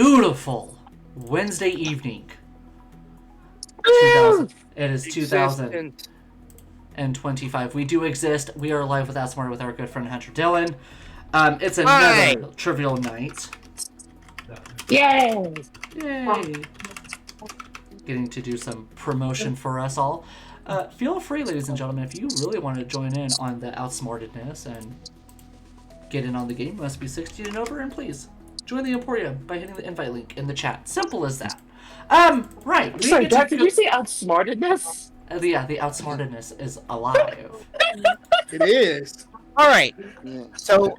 Beautiful Wednesday evening. 2000. It is 2025. We do exist. We are live with Outsmarted with our good friend Hunter Dillon. It's another trivial night. Yay! Yay! Getting to do some promotion for us all. Feel free, ladies and gentlemen, if you really want to join in on the outsmartedness and get in on the game, you must be 16 and over, and please join the Emporium by hitting the invite link in the chat. Simple as that. Right. Sorry, Dad, did you say outsmartedness? Yeah, the outsmartedness is alive. It is. All right. So,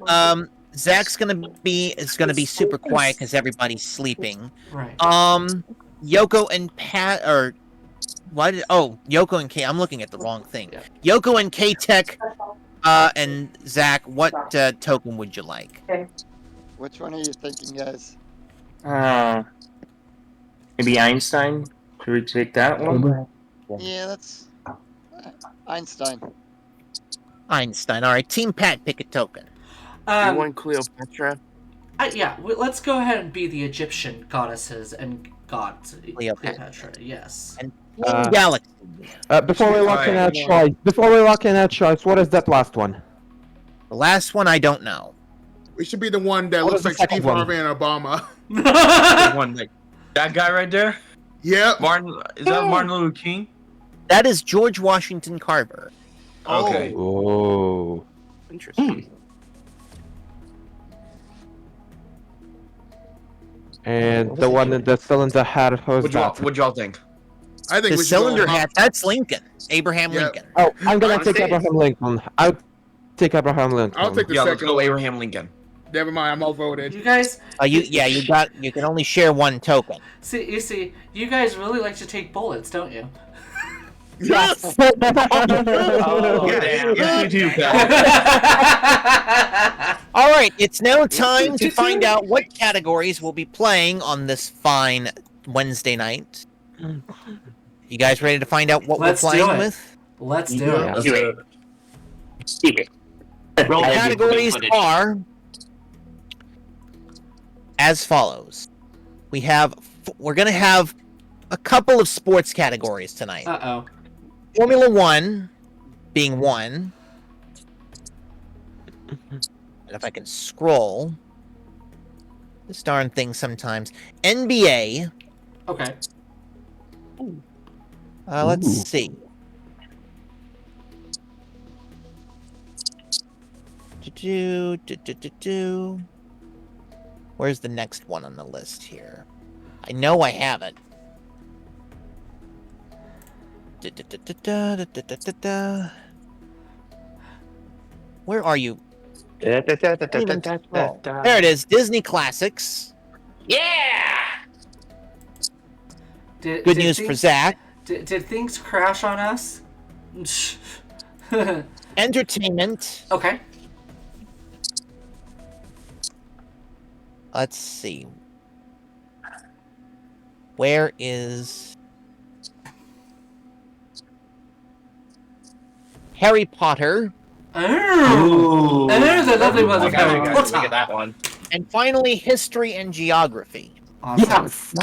Zach's gonna be super quiet because everybody's sleeping. Right. Yoko and Pat, or why did? Oh, Yoko and K. I'm looking at the wrong thing. Yeah. Yoko and K Tech, and Zach. What token would you like? Which one are you thinking, guys? Maybe Einstein? Should we take that one? Yeah, that's Einstein. Einstein. All right. Team Pat, pick a token. You want Cleopatra? Let's go ahead and be the Egyptian goddesses and gods. Cleopatra. Yes. And Team Galaxy. Before we lock in that choice, what is that last one? The last one I don't know. We should be the one that What looks is the like second Steve one? Harvey and Obama. One, like, that guy right there? Yep. Is that Martin Luther King? That is George Washington Carver. Okay. Oh. Interesting. And the one that's still in the hat, who's that? What'd y'all think? I think The we should go cylinder on- hat, that's Lincoln. Abraham Yeah. Lincoln. Oh, I'm gonna Honestly, take Abraham Lincoln. I'll take Abraham Lincoln. I'll take the Yeah, let's second go one. Abraham Lincoln. Never mind, I'm outvoted. You guys, You can only share one token. see, you guys really like to take bullets, don't you? Yes. Yes, you do, Pat. All right, it's now time to find out what categories we'll be playing on this fine Wednesday night. You guys ready to find out what Let's we're do playing it. with? Let's do Yeah. it. Do it. The categories are as follows. We're going to have a couple of sports categories tonight. Uh-oh. Formula One being one. And if I can scroll this darn thing sometimes. NBA. Okay. Let's see. Where's the next one on the list here? I know I have it. Where are you? There it is. Disney Classics. Yeah! Good news for Zach. Did things crash on us? Entertainment. Okay. Let's see. Where is Harry Potter? Oh, there's a lovely one of Harry Look Potter. at that one. And finally, history and geography. Awesome. Yes.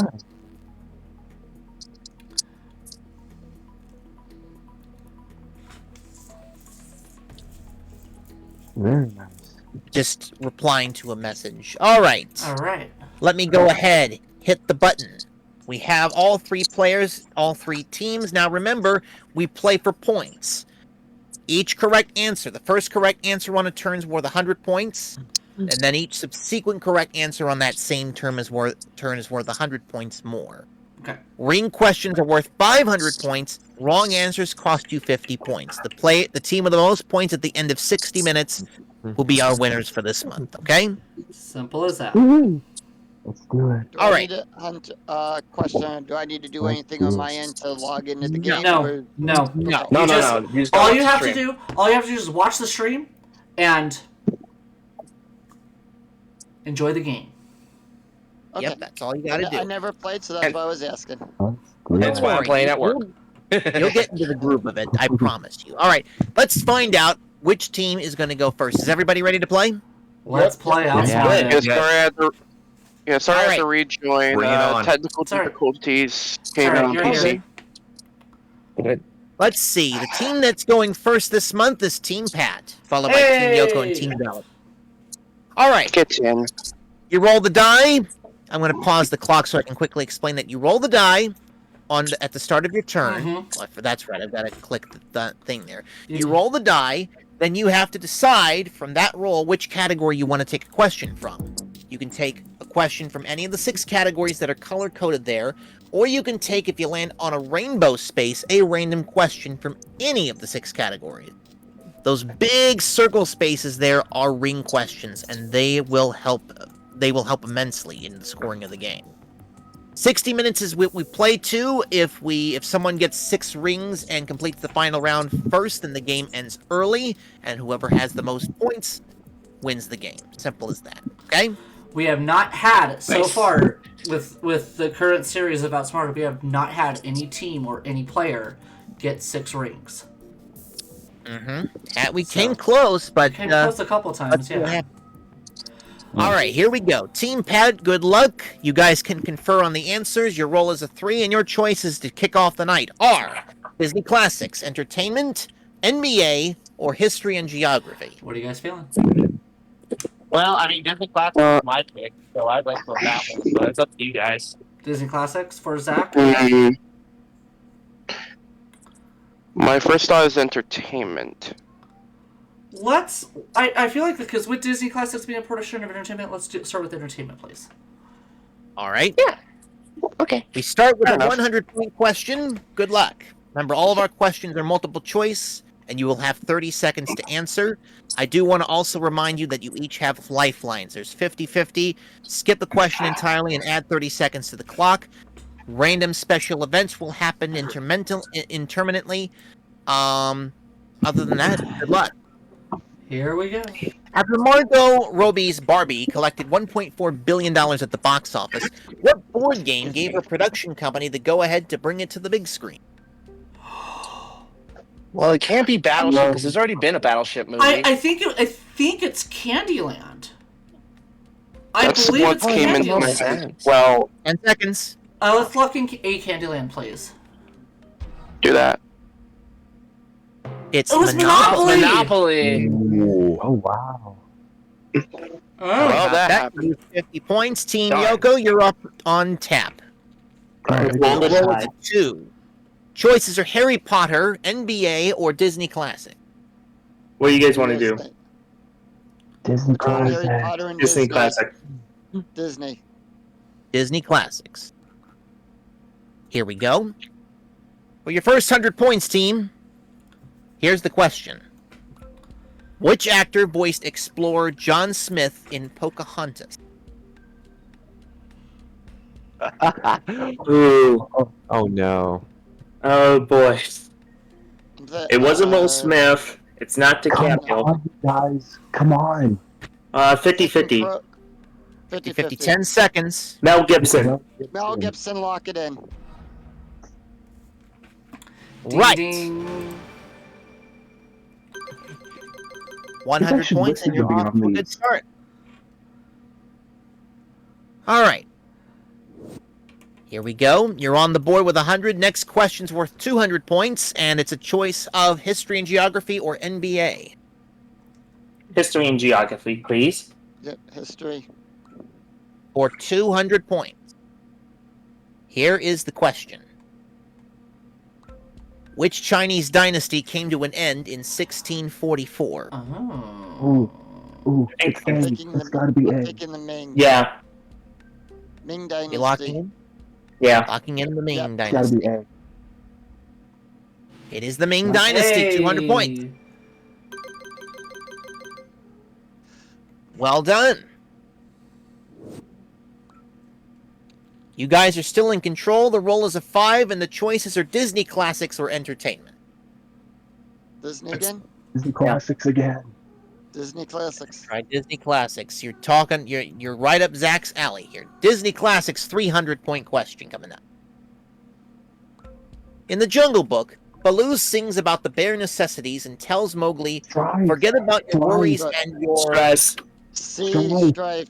Very nice. Just replying to a message. All right. All right. Let me go ahead. Hit the button. We have all three players, all three teams. Now remember, we play for points. Each correct answer, the first correct answer on a turn is worth 100 points, and then each subsequent correct answer on that same turn is worth 100 points more. Okay. Ring questions are worth 500 points. Wrong answers cost you 50 points. The team with the most points at the end of 60 minutes will be our winners for this month. Okay. Simple as that. Let's do it. Do All I right. need to, question, do I need to do anything on my end to log into the game? No. or- No. No. No, You no, just- no. You just All gotta you watch have the to stream. do is watch the stream and enjoy the game. Okay. Yep, that's all you got to I do. never played, so that's why I was asking. That's why I'm playing at work. You'll get into the groove of it, I promise you. All right, let's find out which team is going to go first. Is everybody ready to play? Let's play Yeah. Outsmarted. Yeah. Yeah, sorry I had to Alright. rejoin. Bring it on. Technical Sorry. difficulties came Sorry, in on you're PC. here. Let's see. The team that's going first this month is Team Pat, followed by Team Yoko and Team Bella. All right. Get in. You roll the die. I'm going to pause the clock so I can quickly explain that. You roll the die at the start of your turn. Well, that's right. I've got to click the thing there. You roll the die. Then you have to decide from that roll which category you want to take a question from. You can take a question from any of the 6 categories that are color-coded there, or you can take, if you land on a rainbow space, a random question from any of the 6 categories. Those big circle spaces there are ring questions, and they will help immensely in the scoring of the game. 60 minutes is what we play to. If someone gets 6 rings and completes the final round first, then the game ends early, and whoever has the most points wins the game. Simple as that. Okay? We have not had so Nice. far with the current series of Outsmarted. We have not had any team or any player get 6 rings. We came close, but Came close a couple times. Yeah. All right, here we go. Team Pat, good luck. You guys can confer on the answers. Your roll is a 3, and your choices to kick off the night are Disney Classics, Entertainment, NBA, or History and Geography. What are you guys feeling? Well, I mean, Disney Classics is my pick, so I'd like to go with that one. So it's up to you guys. Disney Classics for Zach. My first thought is entertainment. I feel like because with Disney Classics being a portion of entertainment, let's start with entertainment, please. All right. Yeah. Okay. We start with Fair a enough. 100-point question. Good luck. Remember, all of our questions are multiple choice, and you will have 30 seconds to answer. I do want to also remind you that you each have lifelines. There's 50-50. Skip the question entirely and add 30 seconds to the clock. Random special events will happen intermittently. Other than that, good luck. Here we go. After Margot Robbie's Barbie collected $1.4 billion at the box office, what board game gave her production company the go-ahead to bring it to the big screen? Well, it can't be Battleship because there's already been a Battleship movie. I think it's Candyland. I That's believe what it's came into my Candyland. head. Well, 10 seconds. Let's lock in a Candyland, please. do that. It's It was Monopoly. Monopoly. Ooh, oh wow. Oh, Well, that That happened. gives you 50 points. Team Darn. Yoko, you're up on tap. Alright, Roll The this roll is side. a 2. Choices are Harry Potter, NBA, or Disney Classic. What do you guys want to do? Disney Harry Classic. Potter and Disney Classic. Disney. Disney Classics. Here we go. For your first 100 points, team, here's the question. Which actor voiced explorer John Smith in Pocahontas? Ooh. Oh no. Oh boy. It wasn't Will Uh, Smith. It's not Come DiCaprio. on, guys. Come on. 50-50. 50, 10 seconds. Mel Gibson. Mel Gibson, lock it in. Ding, Right. ding. 100 should points, and listen you're to me off on to a good these. start. All right. Here we go. You're on the board with 100. Next question's worth 200 points, and it's a choice of history and geography or NBA. History and geography, please. Yep, history. For 200 points. Here is the question. Which Chinese dynasty came to an end in 1644? Oh. Ooh, Hey, it's I'm A. Taking It's the, gotta be I'm A. taking the Ming. Yeah. Ming You locking Dynasty. in? Yeah. Locking in the Ming Yep. It's gotta dynasty. be A. It is the Ming dynasty. 200 points. Hey. Well done. You guys are still in control. The roll is a 5, and the choices are Disney Classics or Entertainment. Disney again? Disney Classics again. Disney Classics. Try Disney Classics. You're right up Zach's alley here. Disney Classics 300-point question coming up. In the Jungle Book, Baloo sings about the bare necessities and tells Mowgli, Strive. forget about your worries Strive. and your... Stress. C, Strife. Strife.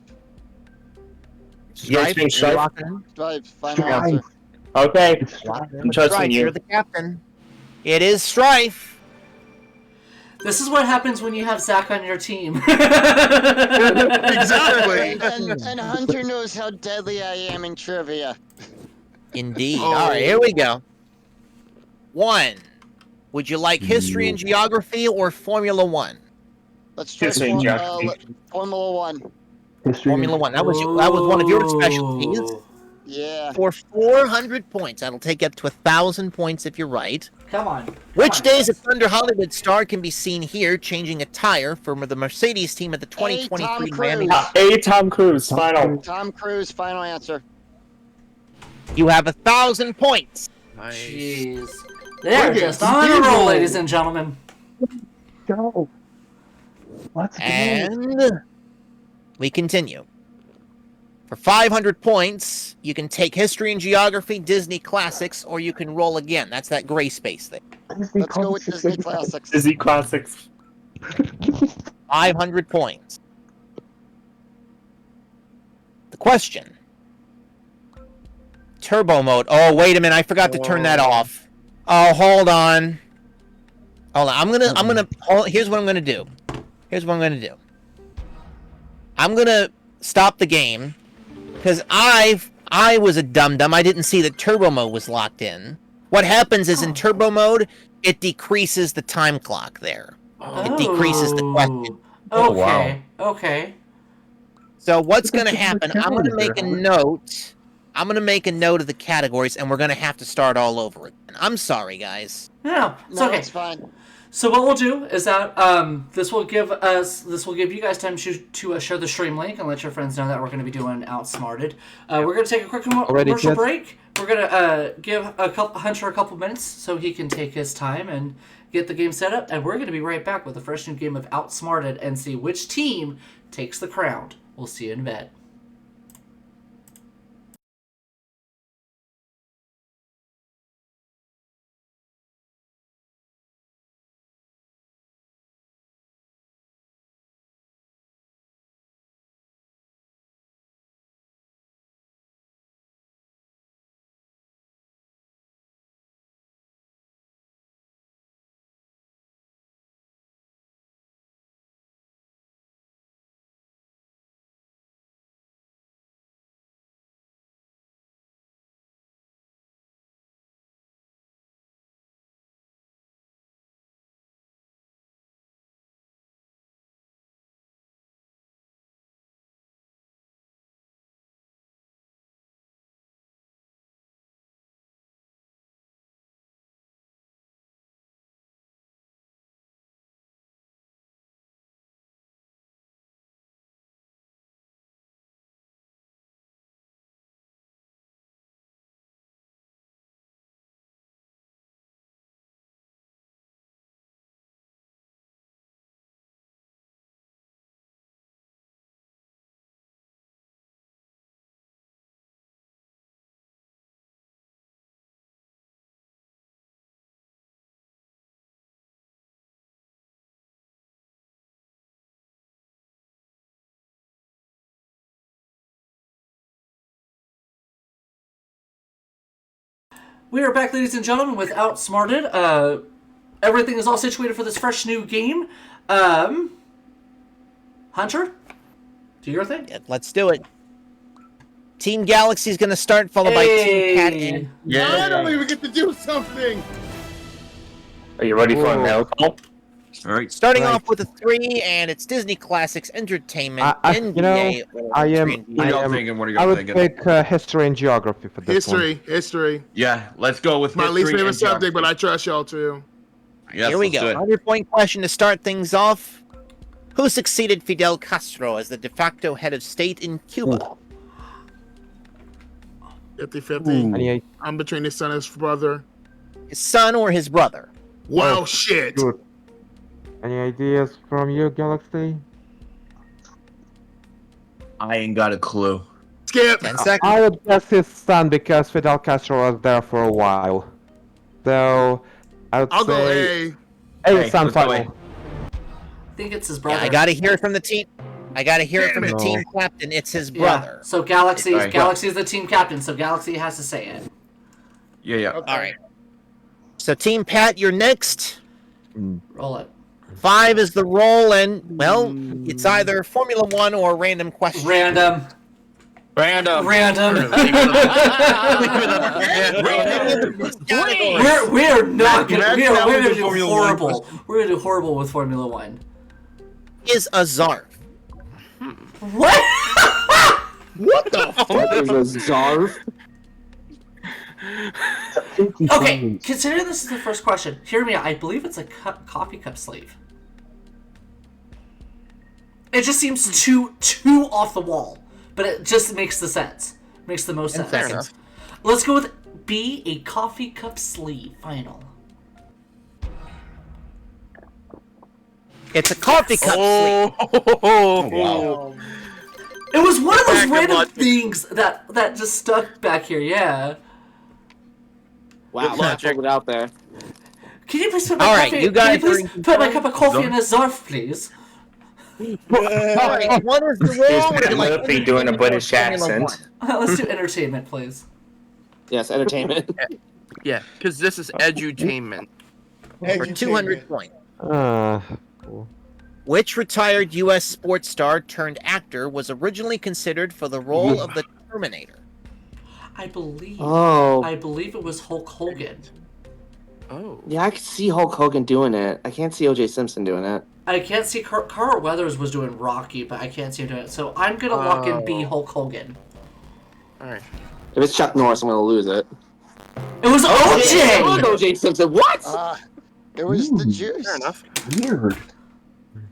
You guys being Strife, are you Strife? locking in? Strife, final Strife. answer. Okay. Lock in I'm with trusting Strife. you. You're the captain. It is Strife. This is what happens when you have Zach on your team. Exactly. And Hunter knows how deadly I am in trivia. Indeed. Oh. All right, here we go. 1. Would you like history and geography or Formula One? Let's try History and geography. Formula One. Formula One. That was one of your specialties. Ooh. Yeah. For 400 points, that'll take you up to 1,000 points if you're right. Come on. Which days a Thunder Hollywood star can be seen here changing a tire for the Mercedes team at the Tom 2023 Cruise. Miami? A. Tom Cruise. Final. Tom Cruise, final answer. You have 1,000 points. Jeez. They're Look at just on a you. roll, ladies and gentlemen. Go. Let's go. And we continue. For 500 points, you can take history and geography, Disney classics, or you can roll again. That's that gray space thing. Let's go with Disney Classics. Disney Classics. 500 points. The question. Turbo mode. Oh, wait a minute. I forgot to turn that off. Oh, hold on. Hold on. Here's what I'm gonna do. I'm gonna stop the game because I was a dum-dum. I didn't see that turbo mode was locked in. What happens is in turbo mode, it decreases the time clock there. It decreases the question. Okay. wow. Okay. So what's going to happen? I'm going to make a note. I'm going to make a note of the categories, and we're going to have to start all over again. I'm sorry, guys. No, it's No, okay. it's fine. So what we'll do is that this will give you guys time to share the stream link and let your friends know that we're going to be doing Outsmarted. We're going to take a quick commercial break. We're going to give Hunter a couple minutes so he can take his time and get the game set up, and we're going to be right back with the first new game of Outsmarted and see which team takes the crown. We'll see you in bed. We are back, ladies and gentlemen, with Outsmarted. Everything is all situated for this fresh new game. Hunter, do your thing. Yeah, let's do it. Team Galaxy is going to start, followed by Team Cat. And I don't even get to do something. Are you ready for a mail call? All right. starting off with a 3, and it's Disney Classics, Entertainment, NBA. I am. What are y'all thinking? What are I y'all would thinking? pick history and geography for this one. History. Yeah, let's go with My history least favorite and subject, but I geography. trust y'all too. Yes, Here we let's go. do it. 100-point question to start things off. Who succeeded Fidel Castro as the de facto head of state in Cuba? 50-50. Any, I'm between his son and his brother. His son or his brother? Wow, shit. good. Any ideas from you, Galaxy? I ain't got a clue. Skip. 10 seconds. I would guess his son because Fidel Castro was there for a while. So I would I'll go say A. his son let's go final. I think it's his brother. Yeah, I got to hear it from the team. I gotta hear it from the Damn it. team captain. It's his Yeah. brother. So Galaxy Sorry. is the team captain, so Galaxy has to say it. Yeah. Okay. All right. So Team Pat, you're next. Roll it. 5 is the roll, and well, it's either Formula 1 or random question. Random. Random. We're not gonna. Imagine We're that gonna was a do Formula 1 horrible. We're gonna do horrible with Formula 1. Is a Zarf. What? What the fuck is a Zarf? Okay, considering this is the first question, hear me out. I believe it's a coffee cup sleeve. It just seems too off the wall, but it just makes the sense. Makes the most sense. Fair enough. Let's go with B, a coffee cup sleeve. Final. It's a coffee cup sleeve. Wow. It was one of those Back of random logic. things that just stuck back here. Yeah. Wow, logic. put it out there. Can you please put my All right, coffee? you guys can you are please in put my cup of coffee in a zarf, please? All right, what is the Here's roll? Peter Murphy doing a British accent. Let's do entertainment, please. Yes, entertainment. Yeah, because this is edutainment. For 200 points. Cool. Which retired U.S. sports star turned actor was originally considered for the role of the Terminator? I believe it was Hulk Hogan. Oh. Yeah, I could see Hulk Hogan doing it. I can't see OJ Simpson doing it. I can't see Carl Weathers was doing Rocky, but I can't see him doing it. So I'm gonna lock in B, Hulk Hogan. Alright. If it's Chuck Norris, I'm gonna lose it. It was It was OJ. OJ Simpson. What? It was the juice. Fair enough. Weird.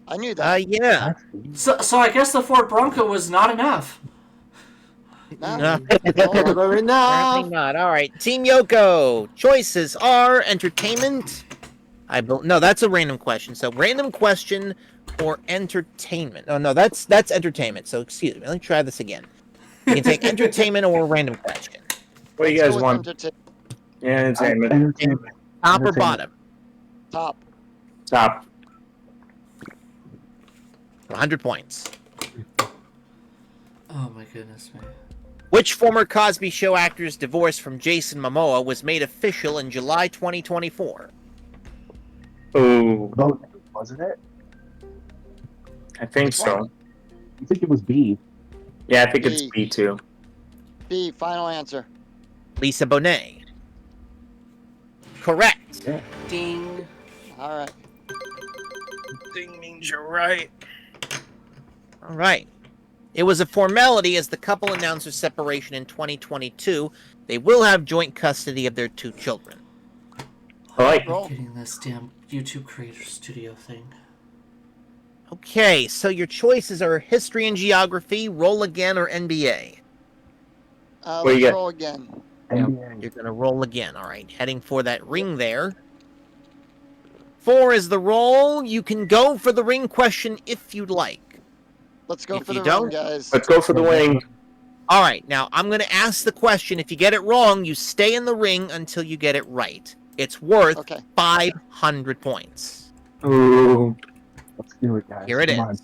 I knew that. Yeah. So I guess the Ford Bronco was not enough. No. No. Never enough. Apparently not. All right, Team Yoko. Choices are entertainment. No, that's a random question. So random question or entertainment. Oh no, that's entertainment. So excuse me. Let me try this again. You can take entertainment or random question. What do you Let's guys go with want? Yeah, entertainment. Top or bottom? Top. Top. 100 points. Oh my goodness, man. Which former Cosby Show actor's divorce from Jason Momoa was made official in July 2024? Ooh, Wasn't it? I think so. I think it was B. Yeah, I think it's B. B too. B, final answer. Lisa Bonet. Correct. Ding. All right. Ding means you're right. All right. It was a formality as the couple announced their separation in 2022. They will have joint custody of their 2 children. I like. Roll. Getting this damn YouTube creator studio thing. Okay, so your choices are history and geography, roll again, or NBA. What do you Let's get? roll again. You're going to roll again. All right, heading for that ring there. 4 is the roll. You can go for the ring question if you'd like. Let's go If for you the don't- ring, guys. Let's go for the wing. All right, now I'm going to ask the question. If you get it wrong, you stay in the ring until you get it right. It's worth Okay. 500 points. Ooh. Let's do it, guys. Here it Come is.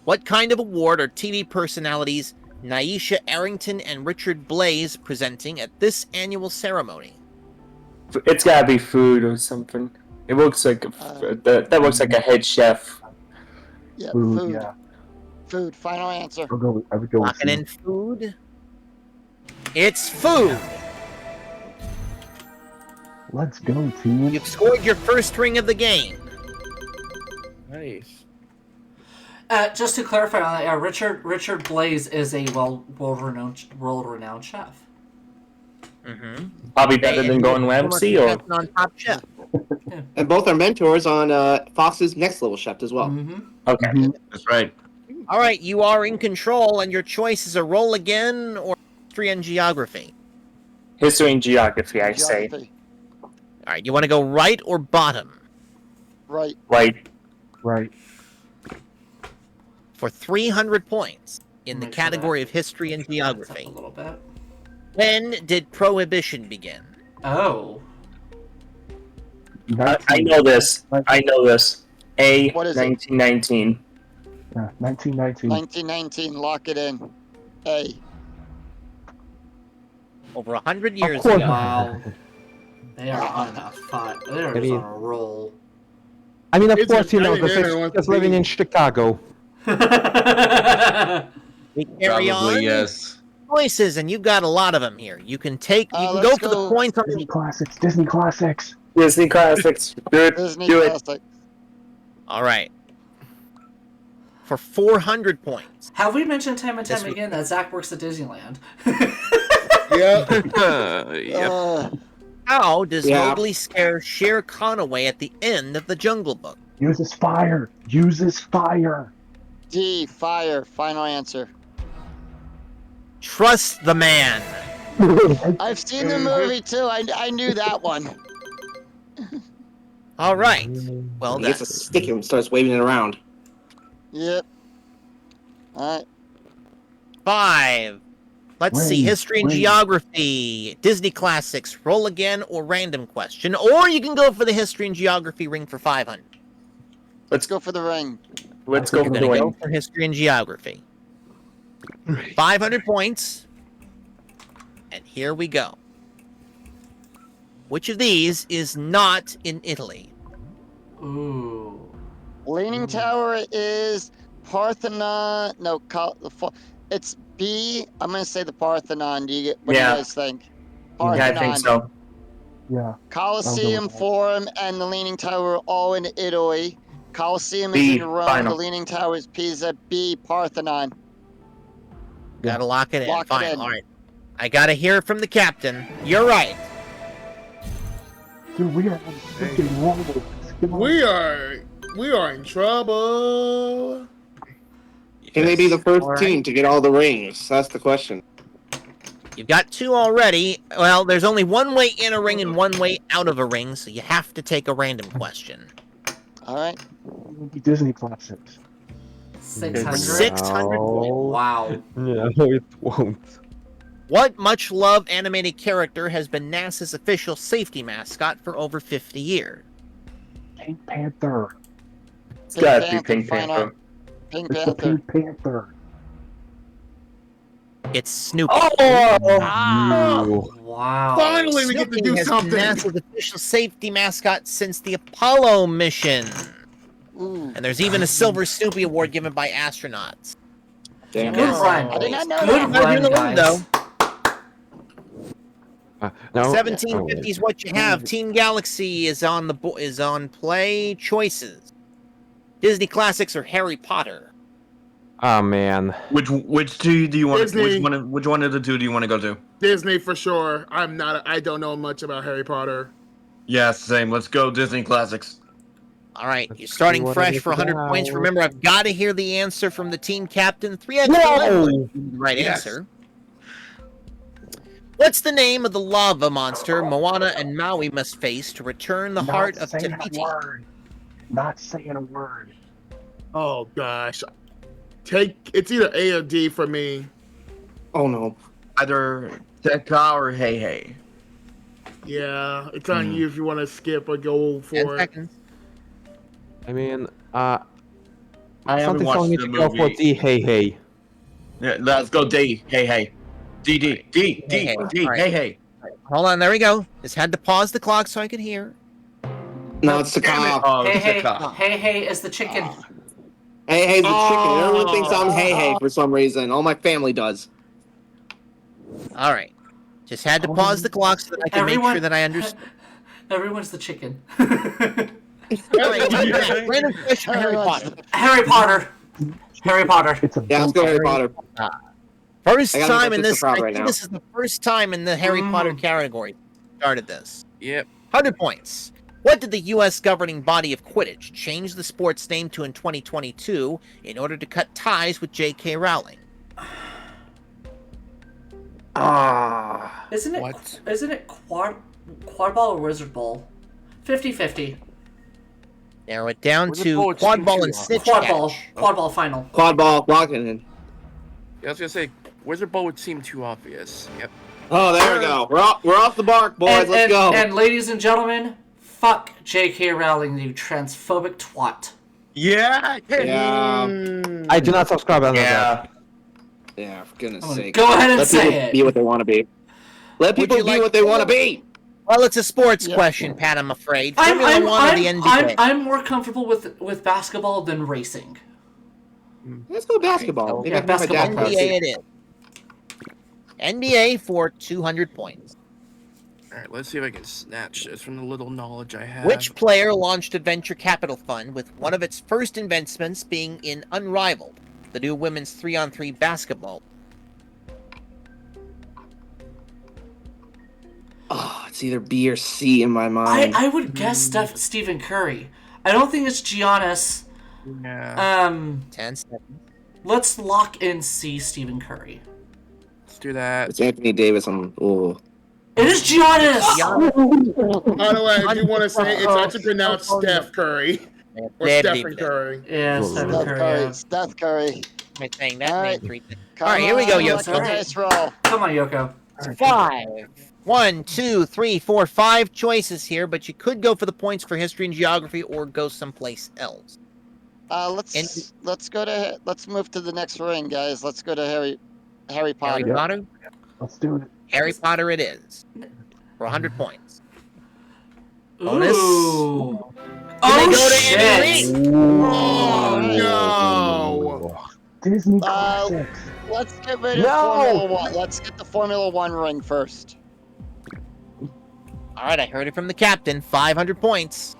What kind of award are TV personalities Naisha Arrington and Richard Blaze presenting at this annual ceremony? It's gotta be food or something. It looks like that looks like a head chef. Yeah, Food, food. yeah. Food, final answer. I would go with Locking C. in food. It's food. Let's go, team. You've scored your first ring of the game. Nice. Just to clarify on that, Richard Blaze is a world-renowned chef. Mm-hmm. Probably better than Gordon Ramsay or on Top Chef. And both are mentors on Fox's Next Level Chef as well. Mm-hmm. okay. That's right. All right, you are in control, and your choices are roll again or history and geography. History and geography, I say. Geography. All right, you want to go right or bottom? Right. Right. Right. For 300 points in the Make sure category that- of history and A geography. little bit. When did Prohibition begin? Oh. I know this. I know this. A. What is it? 1919. 1919. 1919. Lock it in. Hey. Over 100 years course. ago. Wow. They are on a fight. They're just on a roll. I mean, of It's course, you know, Australian, this everyone is wants just to living be- in Chicago. We carry Probably on. yes. Choices, and you've got a lot of them here. You can take. You can Let's go for the go. points on Disney the. classics. Disney classics. Disney classics. Do it. Disney Do it. classic. All right. For 400 points. Have we mentioned time and This time was- again that Zach works at Disneyland? Yep. How does Yeah. Mowgli scare Shere Khan away at the end of the Jungle Book? Uses fire. Uses fire. D. Fire. Final answer. Trust the man. I've seen the movie too. I knew that one. All right. Well He done. gets a stick and starts waving it around. Yep. All right. 5. Let's see. Wait, History and wait. geography. Disney classics. Roll again or random question. Or you can go for the history and geography ring for 500. Let's go for the ring. Let's go You're for the going to go win. for history and geography. 500 points. And here we go. Which of these is not in Italy? Ooh. Leaning Tower is Parthenon. No, it's B. I'm gonna say the Parthenon. Do you get? What do Yeah. you guys think? Yeah, Parthenon. I think so. Yeah. Colosseum, with that. Forum, and the Leaning Tower are all in Italy. Colosseum B, is in Rome. final. The Leaning Tower is Pisa. B. Parthenon. Gotta lock it in. Lock it Fine. in. All right. I gotta hear it from the captain. You're right. Dude, we are on freaking roll. Come on. We are in trouble. Can they be the first All right. team to get all the rings? That's the question. You've got 2 already. Well, there's only one way in a ring and one way out of a ring, so you have to take a random question. All right. Disney classics. 600. 600 points. Wow. No, it won't. What much-loved animated character has been NASA's official safety mascot for over 50 years? Pink Panther. It's gotta be Pink final- Panther. Pink It's the Panther. Pink Panther. It's Snoopy. No. Wow. Finally, we get to Snoopy do has something. been NASA's official safety mascot since the Apollo mission. Ooh. And there's even a Silver Snoopy Award given by astronauts. Damn. Good Oh, run. I did not know Good that. run, guys. No. 1750 is what you have. Team Galaxy is on is on play. Choices: Disney classics or Harry Potter. Oh man. Which two do you want? Disney. Which one of the two do you want to go to? Disney for sure. I don't know much about Harry Potter. Yeah, same. Let's go Disney classics. All right, Let's you're see starting what fresh it for 100 is points. now. Remember, I've got to hear the answer from the team captain. 3 out of Whoa! 11. The right Yes. answer. What's the name of the lava monster Moana and Maui must face to return the heart Not of saying a Tahiti? word. Not saying a word. Oh gosh. It's either A or D for me. Oh no. Either Tekka or Hey Hey. Yeah, it's on you if you want to skip or go 10 for it. seconds. I mean, I haven't something watched telling me the to go for movie. D. Hey, hey. Yeah, let's go D. Hey Hey. D D D D Hey, hey. D. All right. Hey Hey. Hold on, there we go. Just had to pause the clock so I could hear. No, it's the Damn it. cop. Oh, Hey, hey, Tekka. hey is the chicken. Hey, hey's the chicken. Everyone Oh. thinks I'm hey, hey for some reason. All my family does. All right. Just had to pause the clock so that I can make Everyone- sure that I understood. Everyone's the chicken. All right, random question for Harry Potter. Harry Potter. Harry Potter. It's a Yeah, let's go Harry Potter. First I gotta time look in at this. the crowd I right think now. this is the first time in the Harry Potter category started this. Yep. 100 points. What did the U.S. governing body of Quidditch change the sport's name to in 2022 in order to cut ties with J.K. Rowling? Isn't it quad ball or wizard ball? 50-50. Narrow it down Wizard to ball would quad seem ball too and hard. snitch Quad catch. ball. Quad ball final. Quad ball, locking in. Yeah, I was gonna say Wizard Ball would seem too obvious. Yep. Oh, there we go. We're off the mark, boys. Let's go. And ladies and gentlemen, fuck J.K. Rowling, you transphobic twat. Yeah. Yeah. I do not subscribe. I know that. Yeah, for goodness I'm gonna sake. go ahead and Let say people it. be what they want to be. Let Would people you be like- what they want to be. Well, it's a sports Yeah. question, Pat, I'm afraid. I'm, Formula I'm, One or I'm, the NBA? I'm more comfortable with basketball than racing. Let's go basketball. So, Maybe yeah, I can have my dad basketball play. coach. NBA it is. NBA for 200 points. All right, let's see if I can snatch this from the little knowledge I have. Which player launched a venture capital fund with one of its first investments being in Unrivaled, the new women's 3-on-3 basketball? Oh, it's either B or C in my mind. I would guess Stephen Curry. I don't think it's Giannis. Yeah. 10 seconds. Let's lock in C, Stephen Curry. Let's do that. It's Anthony Davis. Oh. It is Giannis! By the way, I do want to say it's actually pronounced Steph Curry or Stephen Curry. Yeah, Stephen Steph Curry. Curry. Yeah. Steph Curry. I'm saying that All name right. 3 times. Come All right, here we go, on, Yoko. let's go dice roll. Come on, Yoko. 5. 1, 2, 3, 4, 5 choices here, but you could go for the points for history and geography or go someplace else. Let's move to the next ring, guys. Let's go to Harry Potter. Harry Potter? Let's do it. Harry Potter it is. For 100 points. Bonus. Ooh. they Oh, go to shit! Andy Oh no! Disney classics. Let's get rid of No! Formula One. Let's get the Formula One ring first. All right, I heard it from the captain. 500 points.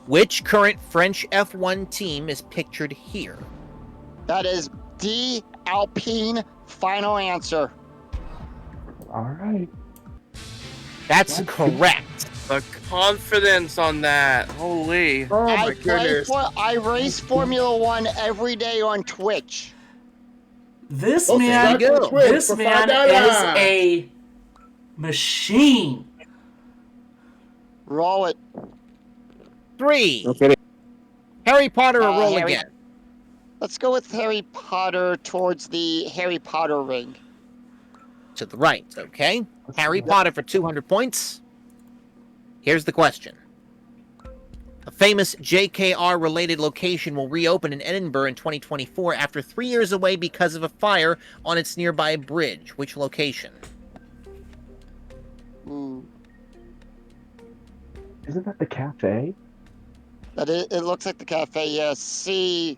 Which current French F1 team is pictured here? That is D Alpine. Final answer. All right. That's correct. The confidence on that. Holy. Oh my I goodness! I race Formula One every day on Twitch. This Oh, man, subscribe to Twitch this for man $5. is a machine. Roll it. 3. Okay. Harry Potter or roll Harry- again? Let's go with Harry Potter towards the Harry Potter ring. To the right, okay? Harry Potter for 200 points. Here's the question. A famous JKR-related location will reopen in Edinburgh in 2024 after 3 years away because of a fire on its nearby bridge. Which location? Ooh. Isn't that the cafe? It looks like the cafe, yes. C.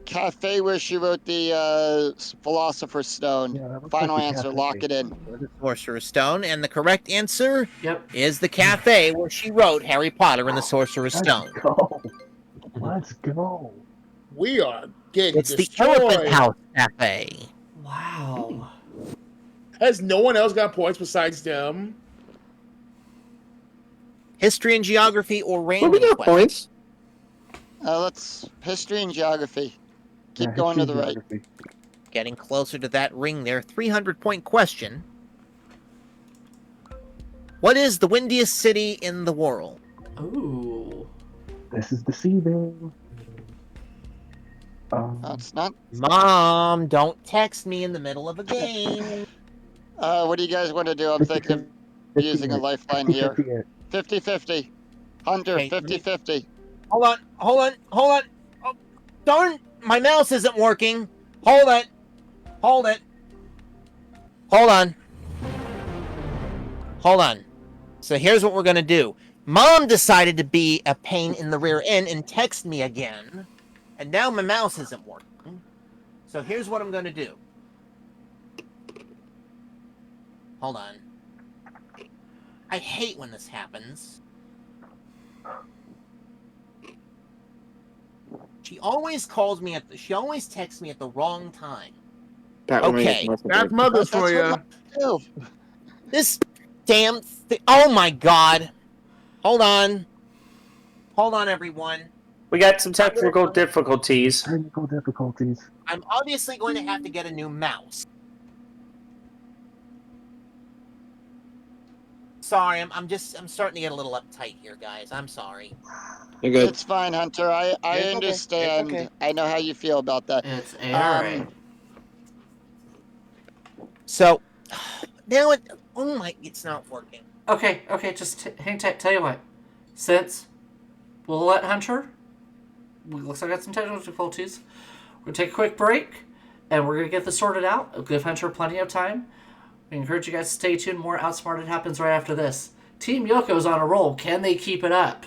Cafe where she wrote the Philosopher's Stone. Yeah, that looks Final like the answer, cafe. lock it in. The Sorcerer's Stone. And the correct answer Yep. is the cafe where she wrote Harry Potter and the Sorcerer's Stone. Let's go. Let's go. We are getting It's the destroyed. Elephant House Cafe. Wow. Has no one else got points besides them? History and geography or Well, random we got question? points. Let's history and geography. Keep Yeah, going to history the and right. geography. Getting closer to that ring there. 300-point question. What is the windiest city in the world? Ooh. This is deceiving. No, it's not. Mom, don't text me in the middle of a game. What do you guys want to do? I'm thinking of using a lifeline here. 50-50. Hunter, Okay, 50-50. Hold on. Oh, darn, my mouse isn't working. Hold it. Hold on. So here's what we're going to do. Mom decided to be a pain in the rear end and text me again. And now my mouse isn't working. So here's what I'm going to do. Hold on. I hate when this happens. She always calls me she always texts me at the wrong time. Pat, we're Okay. making That's mothers for you. what I do. This damn thing. Oh my god. Hold on, everyone. We got some technical difficulties. Technical difficulties. I'm obviously going to have to get a new mouse. Sorry, I'm starting to get a little uptight here, guys. I'm sorry. You're good. It's fine, Hunter. I It's okay. understand. It's okay. I know how you feel about that. It's Aaron. So now it's not working. Okay, just hang tight. Tell you what. Since we'll let Hunter looks like I got some technical difficulties. We're going to take a quick break, and we're going to get this sorted out. Give Hunter plenty of time. We encourage you guys to stay tuned. More Outsmarted happens right after this. Team Yoko's on a roll. Can they keep it up?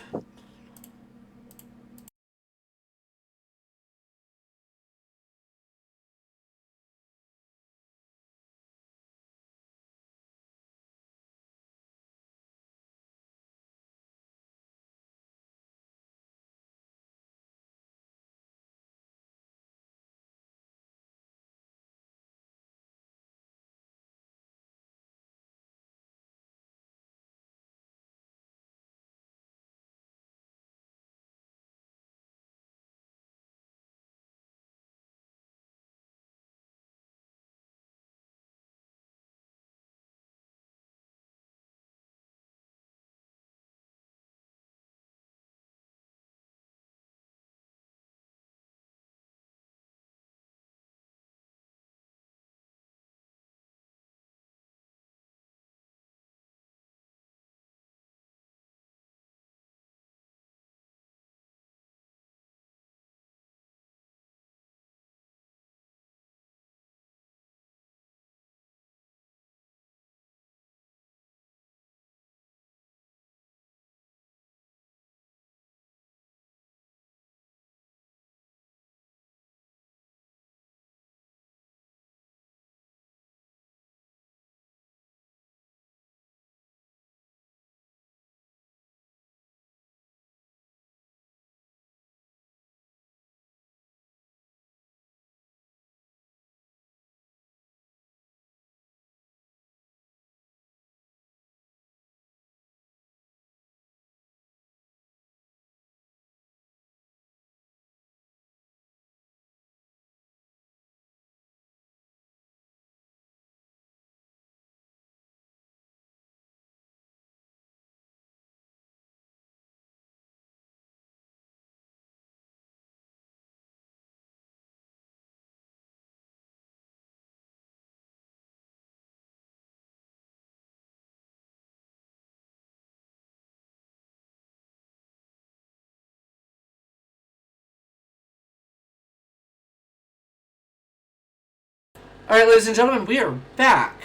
All right, ladies and gentlemen, we are back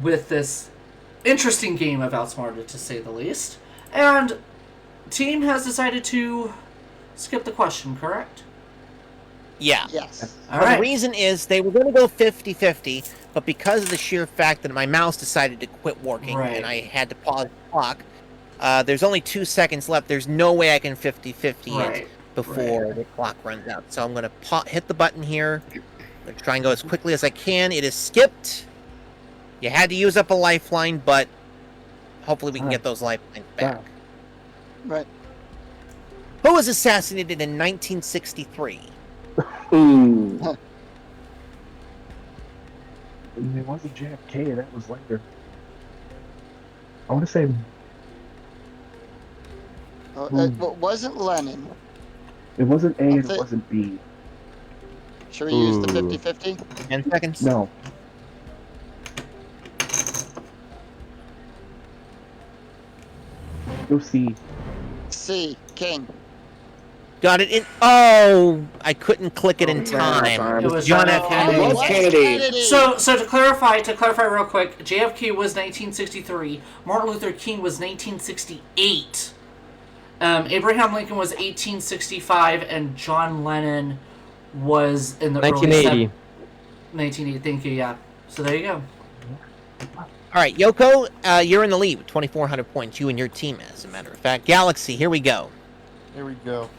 with this interesting game of Outsmarted, to say the least. And team has decided to skip the question, correct? Yeah. Yes. All Well, right. the reason is they were going to go 50-50, but because of the sheer fact that my mouse decided to quit working Right. and I had to pause the clock, there's only 2 seconds left. There's no way I can 50-50 Right. it before the clock runs out. So I'm going to hit the button here. I'm going to try and go as quickly as I can. It is skipped. You had to use up a lifeline, but hopefully we can get those lifelines back. Right. Who was assassinated in 1963? Ooh. It wasn't JFK, that was later. I want to say. It wasn't Lenin. It wasn't A and it thi- wasn't B. Should we use the 50-50? 10 seconds? No. Go C. C. King. Got it. Oh, I couldn't click it in time. It was John John F. F. Kennedy. Kennedy. Kennedy. So to clarify real quick, JFK was 1963. Martin Luther King was 1968. Abraham Lincoln was 1865, and John Lennon was in the 1980. 1980. Thank you. Yeah. So there you go. All right, Yoko, you're in the lead with 2,400 points. You and your team, as a matter of fact. Galaxy, here we go. Here we go.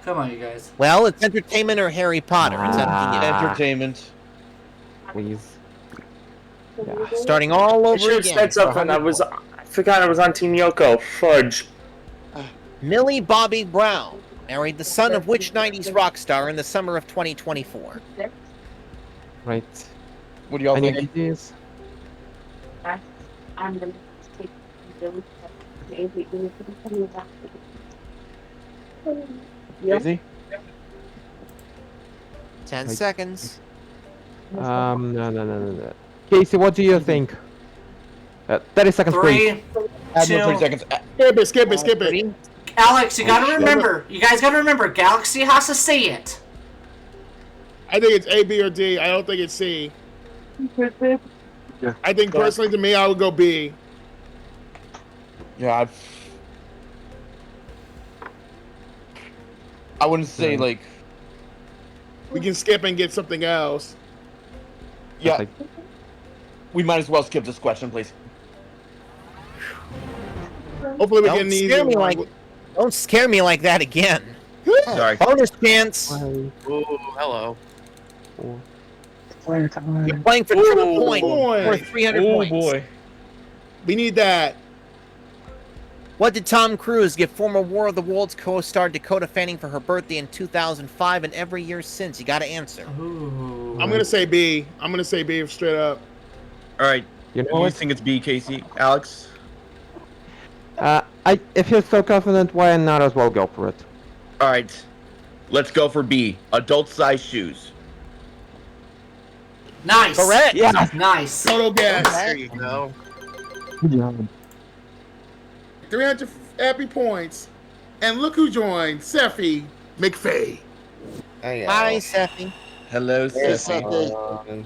Come on, you guys. Well, it's entertainment or Harry Potter. It's up to you. Entertainment. Please. Starting all I over should have again. said something. I forgot I was on Team Yoko. Fudge. Millie Bobby Brown married the son of which 90s rock star in the summer of 2024? Right. What do y'all Any think? ideas? I'm going to take Easy? 10 seconds. No. Casey, what do you think? 30 seconds, please. 3, Add 2, no 3 seconds. Skip it. Go. Alex, you gotta remember. You guys gotta remember. Galaxy has to say it. I think it's A, B, or D. I don't think it's C. Yeah. I think personally, to me, I would go B. Yeah, I wouldn't say like. We can skip and get something else. Yeah. We might as well skip this question, please. Hopefully, we get an easy one. Don't scare me like that again. Sorry. Bonus chance. Ooh, hello. Player time. You're playing for triple point boy. or 300 points. boy. We need that. What did Tom Cruise give former War of the Worlds co-star Dakota Fanning for her birthday in 2005 and every year since? You gotta answer. Ooh. I'm gonna say B. I'm gonna say B straight up. All right. You know You what? think it's B, Casey? Alex? If you're so confident, why not as well go for it? All right. Let's go for B. Adult size shoes. Nice. Correct. Yeah. Nice. Total guess. There you go. Good job. 300 happy points. And look who joined. Seffi McFay. Hi, Seffi. Hello, There's Sissy. Seffi.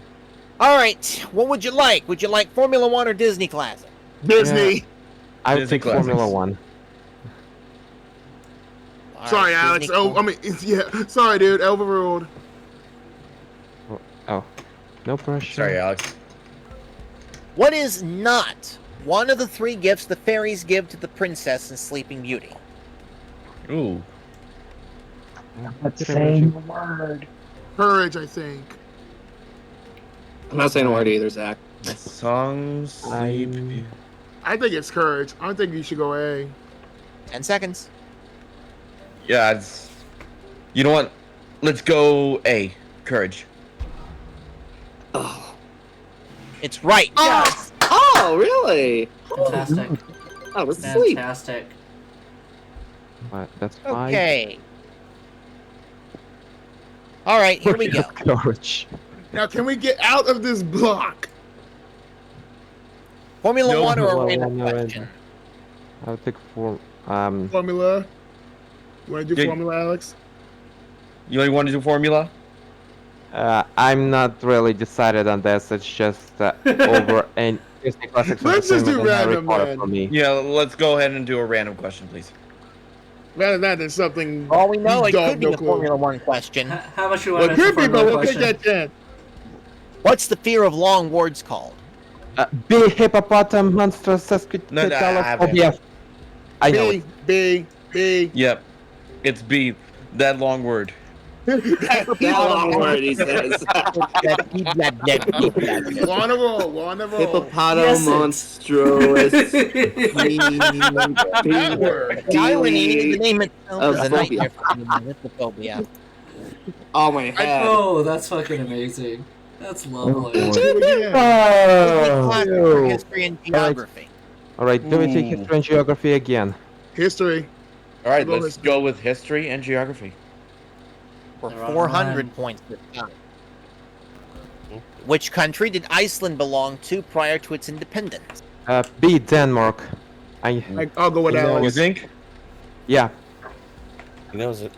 All right. What would you like? Would you like Formula One or Disney Classic? Disney. I would Disney take Formula classics. One. All Sorry, right, Alex. Disney Oh, I mean, yeah. Sorry, dude. Overruled. Oh, no pressure. Sorry, Alex. What is not one of the three gifts the fairies give to the princess in Sleeping Beauty? Ooh. I'm not saying a word. Courage, I think. I'm not saying a word either, Zach. Songs. I'm- I think it's courage. I don't think you should go A. 10 seconds. Yeah, it's. You know what? Let's go A. Courage. Oh, It's right. yes. Oh, really? Fantastic. I was asleep. Fantastic. But that's fine. Okay. All right, here we go. Courage. Now, can we get out of this block? Formula No, One or a well, random no, question? I would take Formula. You want to do Yeah. Formula, Alex? You only want to do formula? I'm not really decided on this. It's just over and Disney Classics. are Let's the just same do as Harry random, Potter man. for me. Yeah, let's go ahead and do a random question, please. Rather than that, than something. All we know, it Dog, could be no a clue. Formula One question. How much you Well, want it to could be, but we'll take question? that chance. What's the fear of long words called? B hippopotam monster No, no, I have it. sesquipedalophobia. I know B, it. B. Yep. It's B. That long word. That long word, he says. We're on a roll. We're on a roll. Hippopotamonstrous. That word. The irony, the name itself Of is a phobia. nightmare for me. Mythophobia. Oh my head. Oh, that's fucking amazing. That's lovely. Do it again. Classic for Oh, history and geography. all right, do we take Ooh. history and geography again? History. All right, Go let's history. go with history and geography. For They're on 400 one. points this time. Which country did Iceland belong to prior to its independence? B Denmark. I'll go with You know, You Alex. think? Yeah. He knows it.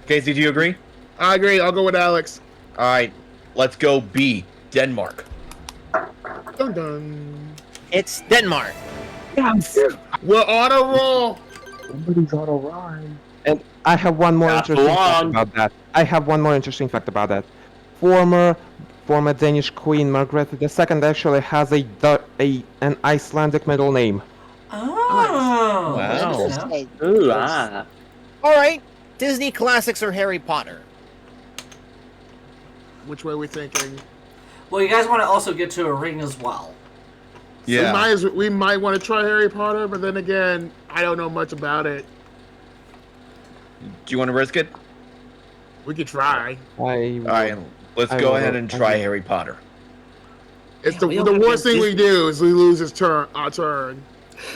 Casey, do you agree? I agree. I'll go with Alex. All right, let's go B. Denmark. Dun dun. It's Denmark. We're on a roll. Somebody's on a rhyme. And I have one more That's interesting fact one. about that. I have one more interesting fact about that. Former Danish Queen Margrethe II actually has an Icelandic middle name. Oh. Wow. Interesting. Ooh, ah. All right. Disney classics or Harry Potter? Which way are we thinking? Well, you guys want to also get to a ring as well. Yeah. We might want to try Harry Potter, but then again, I don't know much about it. Do you want to risk it? We could try. All right, let's I go will ahead go- and try Harry Potter. It's Yeah, we the don't worst have thing we do is we lose our turn.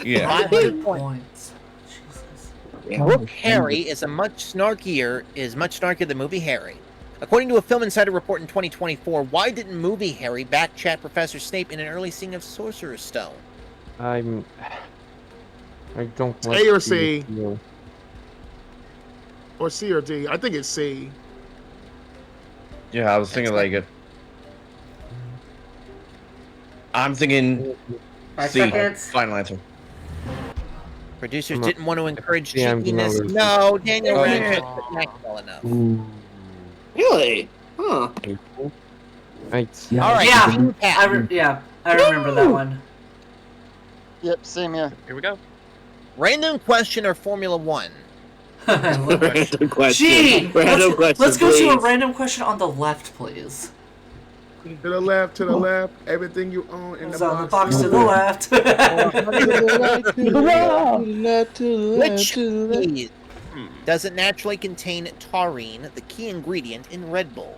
Yeah. 500 points. Jesus. Book Harry is much snarkier than the movie Harry. According to a Film Insider report in 2024, why didn't movie Harry backchat Professor Snape in an early scene of Sorcerer's Stone? I don't want A or to C? feel- Or C or D. I think it's C. Yeah, I was thinking like it. I'm thinking 5 C. seconds. Final answer. Producers didn't want to encourage Yeah, cheekiness. no, No, Daniel Oh, ran yeah. it back well enough. Really? Huh. Right. All right, Yeah, Team Pat. I remember that one. Yep, same here. Here we go. Random question or Formula One? Random question. Gee, Random question, let's go to a please. random question on the left, please. To the left, everything you own in It's the on the box. box to the left. Which cheese doesn't naturally contain taurine, the key ingredient in Red Bull?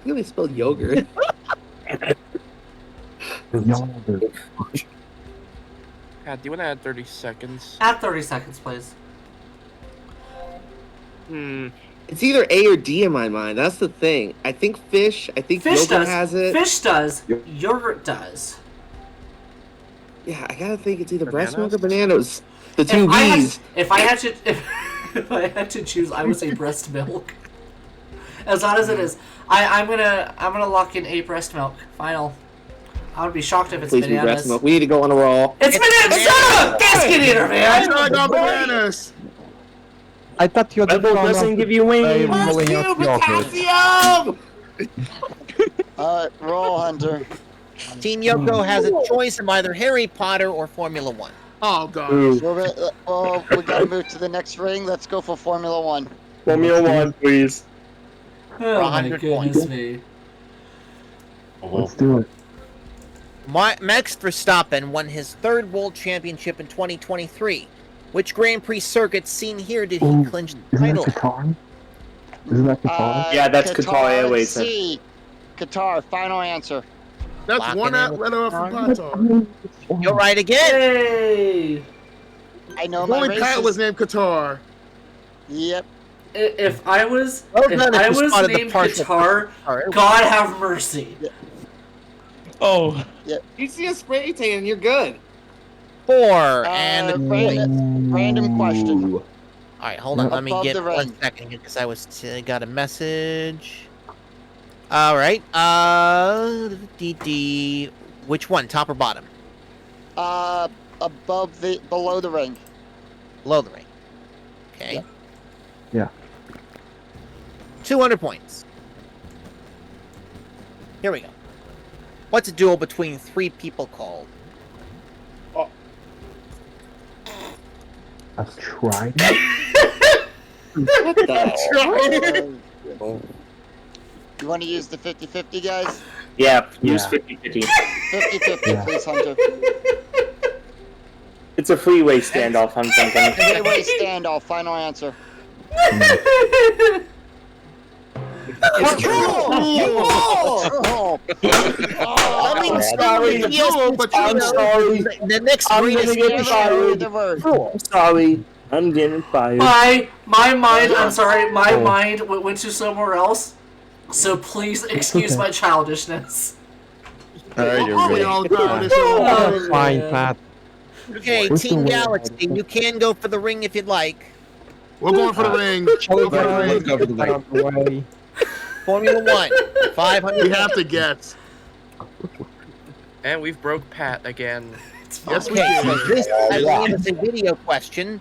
You really spelled yogurt. Pat, do you want to add 30 seconds? Add 30 seconds, please. It's either A or D in my mind. That's the thing. I think fish. I think Fish yogurt does. has it. Fish does. Yogurt does. Yeah, I gotta think it's either breast Bananas? milk or bananas. The two B's. If I had to choose, I would say breast milk. As odd as it is, I'm gonna lock in A, breast milk. Final. I would be shocked if it's Please be bananas. breast milk. We need to go on a roll. It's bananas! Shut up! Gasket eater, man! I got bananas. I thought you had Red Bull doesn't give you wings. rolling out yogurt. Potassium! Roll, Hunter. Team Yoko has a choice of either Harry Potter or Formula One. Oh god. Well, we gotta move to the next ring. Let's go for Formula One. Formula One, please. Oh my 100 goodness points. me. Let's do it. Max Verstappen won his third world championship in 2023. Which Grand Prix circuit seen here did he Ooh, clinch the Isn't that title? Qatar? Isn't that Qatar? Yeah, that's Qatar Airways. C. Qatar. Final answer. That's Lock one it in out with letter off from Qatar. You're right again. Hey! I know my Only races. Pat was named Qatar. Yep. If I was Well done if you named spotted the partial Qatar, Qatar. God have mercy. Oh. You see a spray tan, you're good. 4 and Random question. all right, hold on. Let me Above get the 1 ring. second here because I got a message. All right. Which one? Top or bottom? Below the ring. Below the ring. Okay. Yeah. 200 points. Here we go. What's a duel between 3 people called? I've tried. What the? You want to use the 50-50, guys? Yeah, use Yeah. 50-50. 50-50, Yeah. please, Hunter. It's a freeway standoff, I'm thinking. Freeway standoff. Final answer. It's true. Oh. I'm sorry. I'm sorry. The next I'm greatest gonna get game- fired. I'm sorry. I'm getting fired. My mind. I'm sorry. My mind went to somewhere else. So please excuse my childishness. Alright, you're We ready. all go this Oh, Fine, man. Pat. Okay, What's Team the Galaxy, you can go for the ring if you'd like. We're going for the ring. Go for the Let's ring. go for the Get out ring. of the way. Formula One, 500. We have to get. And we've broke Pat again. Yes, we Okay, so did. this again is a video question.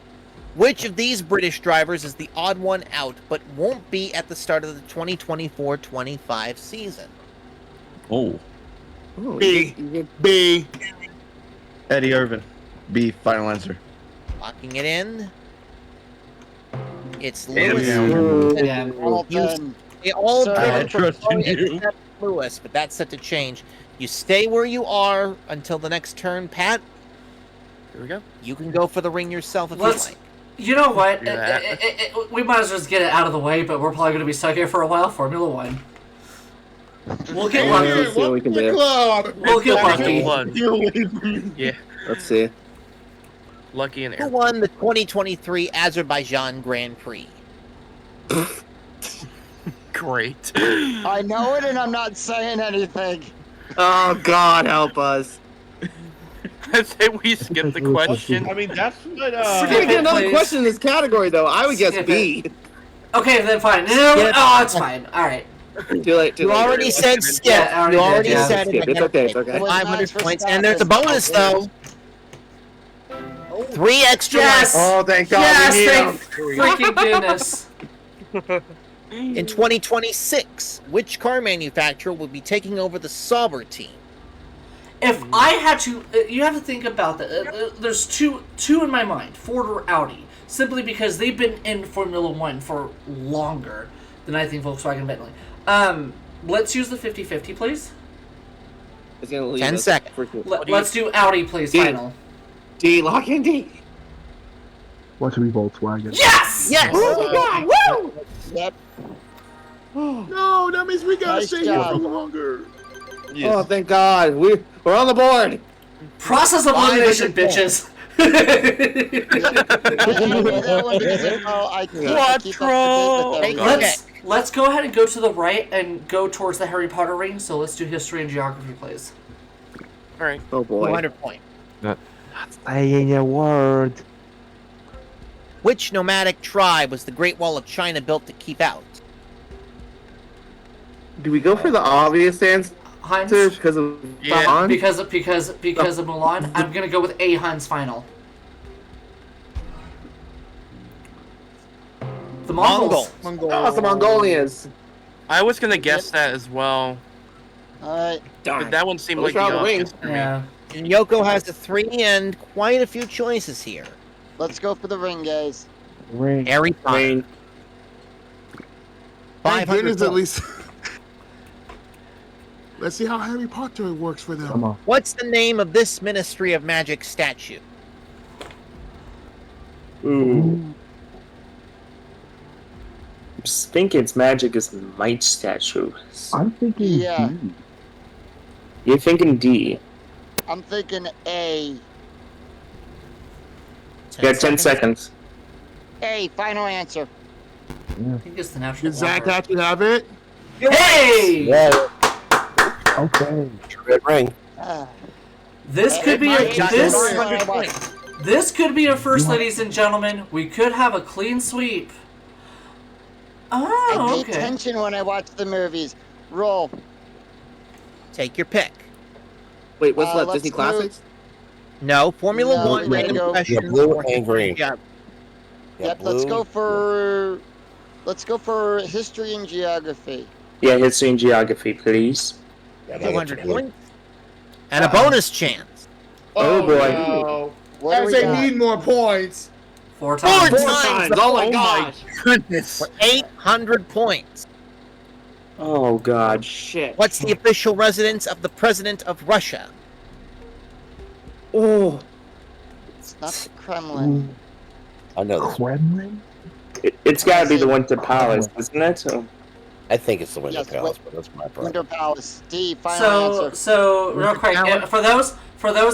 Which of these British drivers is the odd one out, but won't be at the start of the 2024-25 season? Oh. B. B. Eddie Irvin. B. Final answer. Locking it in. It's Damn Lewis. you. Yeah. Hamilton. They all Sir, did I it trust in you. except Lewis, but that's set to change. You stay where you are until the next turn, Pat. Here we go. You can go for the ring yourself if Let's- you like. You know what? Do that. We might as well just get it out of the way, but we're probably going to be stuck here for a while. Formula One. We'll get Yeah, lucky. let's see what we can do. Club. We'll get lucky. One. Get away from me. Yeah. Let's see. Lucky and Who air. won the 2023 Azerbaijan Grand Prix? Great. I know it, and I'm not saying anything. Oh God, help us. I say we skip the question. I mean, that's what. We're gonna get another question in this category, though. I would guess Skip B. Okay, then fine. No, Skip. oh, it's fine. All right. Too late. You already said skip. Yeah, I already You did, already yeah. said Skip. it. It's okay. It's okay. It was 500 nice for points, Scott and there's a this bonus time. though. 3 extra Yes. lives. Oh, thank God. Yes, we need thank 'em. freaking goodness. In 2026, which car manufacturer will be taking over the Sauber team? If I had to, you have to think about that. There's two in my mind, Ford or Audi, simply because they've been in Formula One for longer than I think Volkswagen and Bentley. Let's use the 50-50, please. It's gonna leave 10 us. seconds. Let's do Audi, please. D. Final. D. Lock in D. What should be Volkswagen? Yes. Yes. Oh my God! Woo! Yep. No, that means we gotta Nice stay job. here for longer. Yes. Oh, thank God. We're on the board. Process of elimination, bitches. I can't do that one because I can't keep up to date with them. Let's go ahead and go to the right and go towards the Harry Potter ring. So let's do history and geography, please. All right. Oh boy. 200 points. Not saying a word. Which nomadic tribe was the Great Wall of China built to keep out? Do we go for the obvious answer Heinz, because of Yeah, Mulan? because of Mulan, I'm gonna go with A. Heinz final. The Mongols. Oh, it's the Mongolians. I was gonna guess that as well. Alright. But that one seemed Well, like the let's try the obvious wings. for me. Yeah. And Yoko has a 3 and quite a few choices here. Let's go for the ring, guys. Ring. Harry Potter. Rain. Thank 500 goodness at points. least. Let's see how Harry Potter works for Come them. on. What's the name of this Ministry of Magic statue? Ooh. I think it's magic is might statue. I'm thinking Yeah. D. You're thinking D. I'm thinking A. You got 10 seconds. A, final answer. I think it's the natural. Does Zach order. actually have it? Hey! Okay. Red ring. This could be Hey, this. 500 points. This could be a first, ladies and gentlemen. We could have a clean sweep. I Oh, pay okay. attention when I watch the movies. Roll. Take your pick. Wait, what's left? let's Disney move. Classics? No, Formula No, One, we random gotta go- questions. Yeah, blue or and green. Yeah, Yep, let's go for history and geography. Yeah, history and geography, please. 200 points. And a bonus chance. Oh, boy. No. What do As we they got? need more points. 4 times. 4 times. Oh my gosh. Goodness. For 800 points. Oh, God. Shit. What's the official residence of the President of Russia? Oh, It's not the Kremlin. I know this. Kremlin? it's got to be the Winter Palace, isn't it? Oh. I think it's the Winter Yes, Palace, but that's my problem. Winter Palace. D, final answer. So real quick, Alan? for those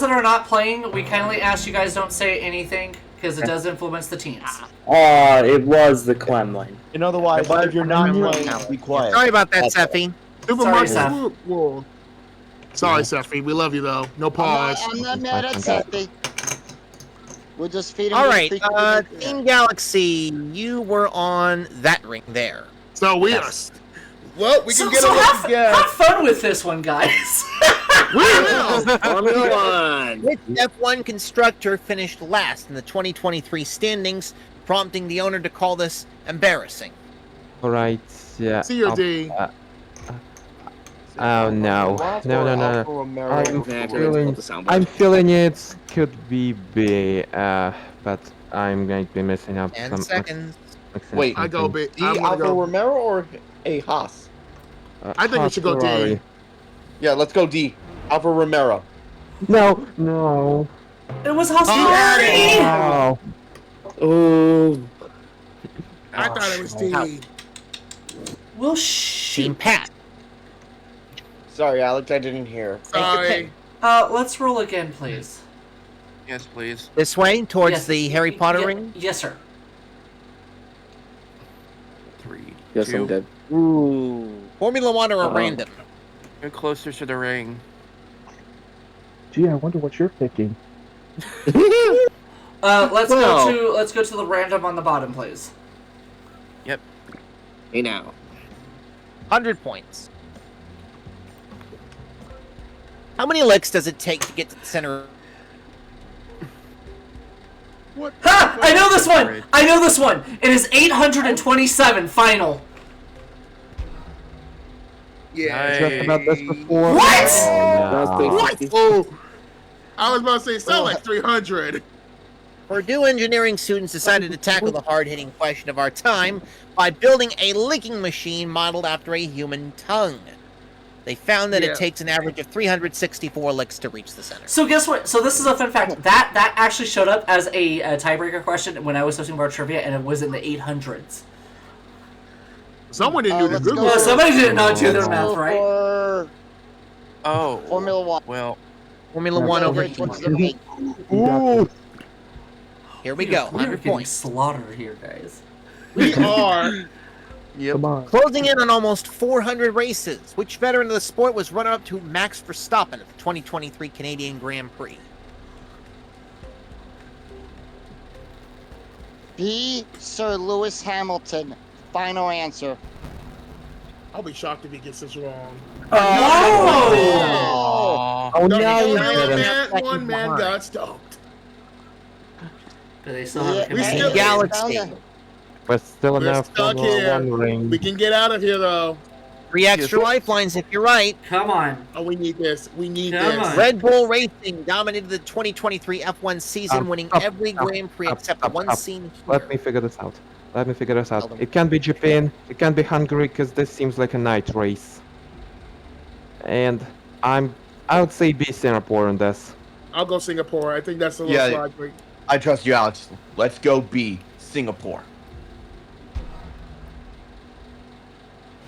that are not playing, we kindly ask you guys don't say anything because it does influence the teams. Oh, it was the Kremlin. And otherwise, if you're not playing, be quiet. Sorry about that, Seffi. Super Sorry, Mario Seth. Football. Sorry, Seffi. We love you though. No pause. I'm not mad at Sefty. We'll just feed him. All with right, the Team Galaxy, you were on that ring there. So we are. Well, we can get a have, look again. have fun with this one, guys. We will. Formula One. Which F1 constructor finished last in the 2023 standings, prompting the owner to call this embarrassing? Alright, yeah. C or D? Oh no. No. I'm feeling it could be B, but I'm going to be messing up 10 some. seconds. Wait, I go B. D I'm gonna Alfa go. Romero or A Haas? I think we should go D. Ferrari. Yeah, let's go D. Alfa Romero. No. It was Hostility. Oh. Oh. I thought it was D. Well, Team shoot. Pat. Sorry, Alex, I didn't hear. Sorry. Let's roll again, please. Yes, please. This way, towards Yes, the Harry Potter yeah, ring? Yes, sir. 3, Yes, 2. I'm dead. Ooh. Formula One or a Uh-oh. random? Get closer to the ring. Gee, I wonder what you're picking. Let's go to the random on the bottom, please. Yep. Hey now. 100 points. How many licks does it take to get to the center? What? Ha! I know this one! I know this one! It is 827 final. Yeah. Just about this before. What? Oh, no. What? Oh, I was about to say, sound like 300. Purdue engineering students decided to tackle the hard-hitting question of our time by building a licking machine modeled after a human tongue. They found that it takes an average of 364 licks to reach the center. So guess what? So this is a fun fact. That actually showed up as a tiebreaker question when I was hosting bar trivia, and it was in the 800s. Someone didn't do the Google. Well, somebody did not do their math right. Oh. Formula One. Well. Formula One over here. Ooh. Here we go. We're 100 getting points. slaughtered here, guys. We are. Come on. Closing in on almost 400 races. Which veteran of the sport was runner-up to Max Verstappen at the 2023 Canadian Grand Prix? B. Sir Lewis Hamilton. Final answer. I'll be shocked if he gets this wrong. Oh! Oh, No, no, you one man got stumped. Do they still have a we command? still- Galaxy. But still We're enough stuck Formula here. One ring. We can get out of here though. 3 extra lifelines if you're right. Come on. Oh, we need this. We need Come this. on. Red Bull Racing dominated the 2023 F1 season, winning every Grand Prix except the one seen here. Let me figure this out. It can be Japan, it can be Hungary, because this seems like a night race. And I would say be Singapore on this. I'll go Singapore. I think that's a little slide break. I trust you, Alex. Let's go B, Singapore.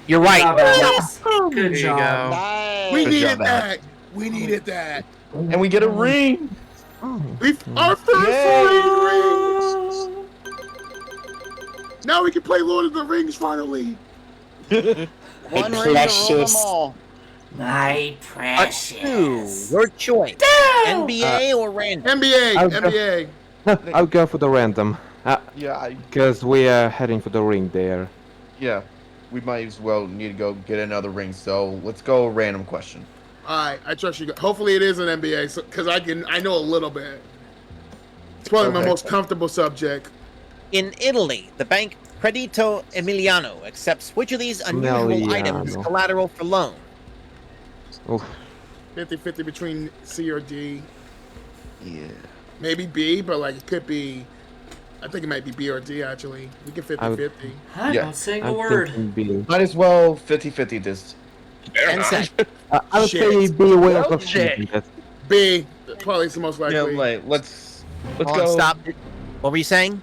You're right. Good you job. go. Nice. We Good needed job, that. Alex. We needed that. And we get a ring. Our first Yay. rings. Now we can play Lord of the Rings finally. One ring to rule them all. My precious. Your choice. NBA or random? NBA. I'll go for the random. Yeah, Because we are heading for the ring there. yeah. We might as well need to go get another ring. So let's go random question. All right, I trust you. Hopefully it is an NBA, because I know a little bit. It's probably my Okay. most comfortable subject. In Italy, the bank Credito Emiliano accepts which of these unusual items as collateral for loan? Oof. 50-50 between C or D. Yeah. Maybe B, but like it could be. I think it might be B or D actually. We can 50-50. I'm Yeah. not saying a I'm word. thinking B. Might as well 50-50 this. 10 seconds. I would Shit. say B Wales of shit. Sweden. B, probably is the most likely. Yeah, like let's Hold on, go. stop. What were you saying?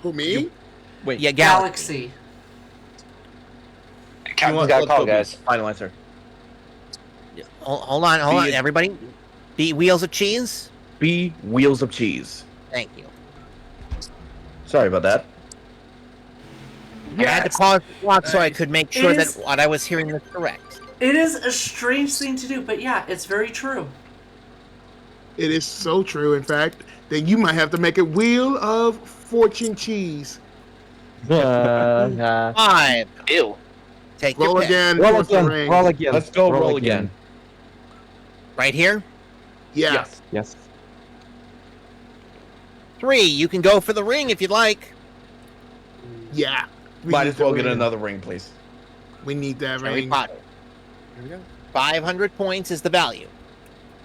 Who, me? Wait. Yeah, Galaxy. You want, let's go B. Final answer. Hold on, B- everybody. B Wheels of Cheese? B, wheels of cheese. Thank you. Sorry about that. I had to pause the clock so I could make sure It that is- what I was hearing was correct. It is a strange thing to do, but yeah, it's very true. It is so true, in fact, that you might have to make a Wheel of Fortune cheese. 5. Ew. Take your Roll pick. again. Roll force the again. ring. Roll again. Let's go roll again. Right here? Yeah. Yes. 3. You can go for the ring if you'd like. Yeah. We Might need as well the get ring. another ring, please. We need that Harry ring. Potter. Here we go. 500 points is the value.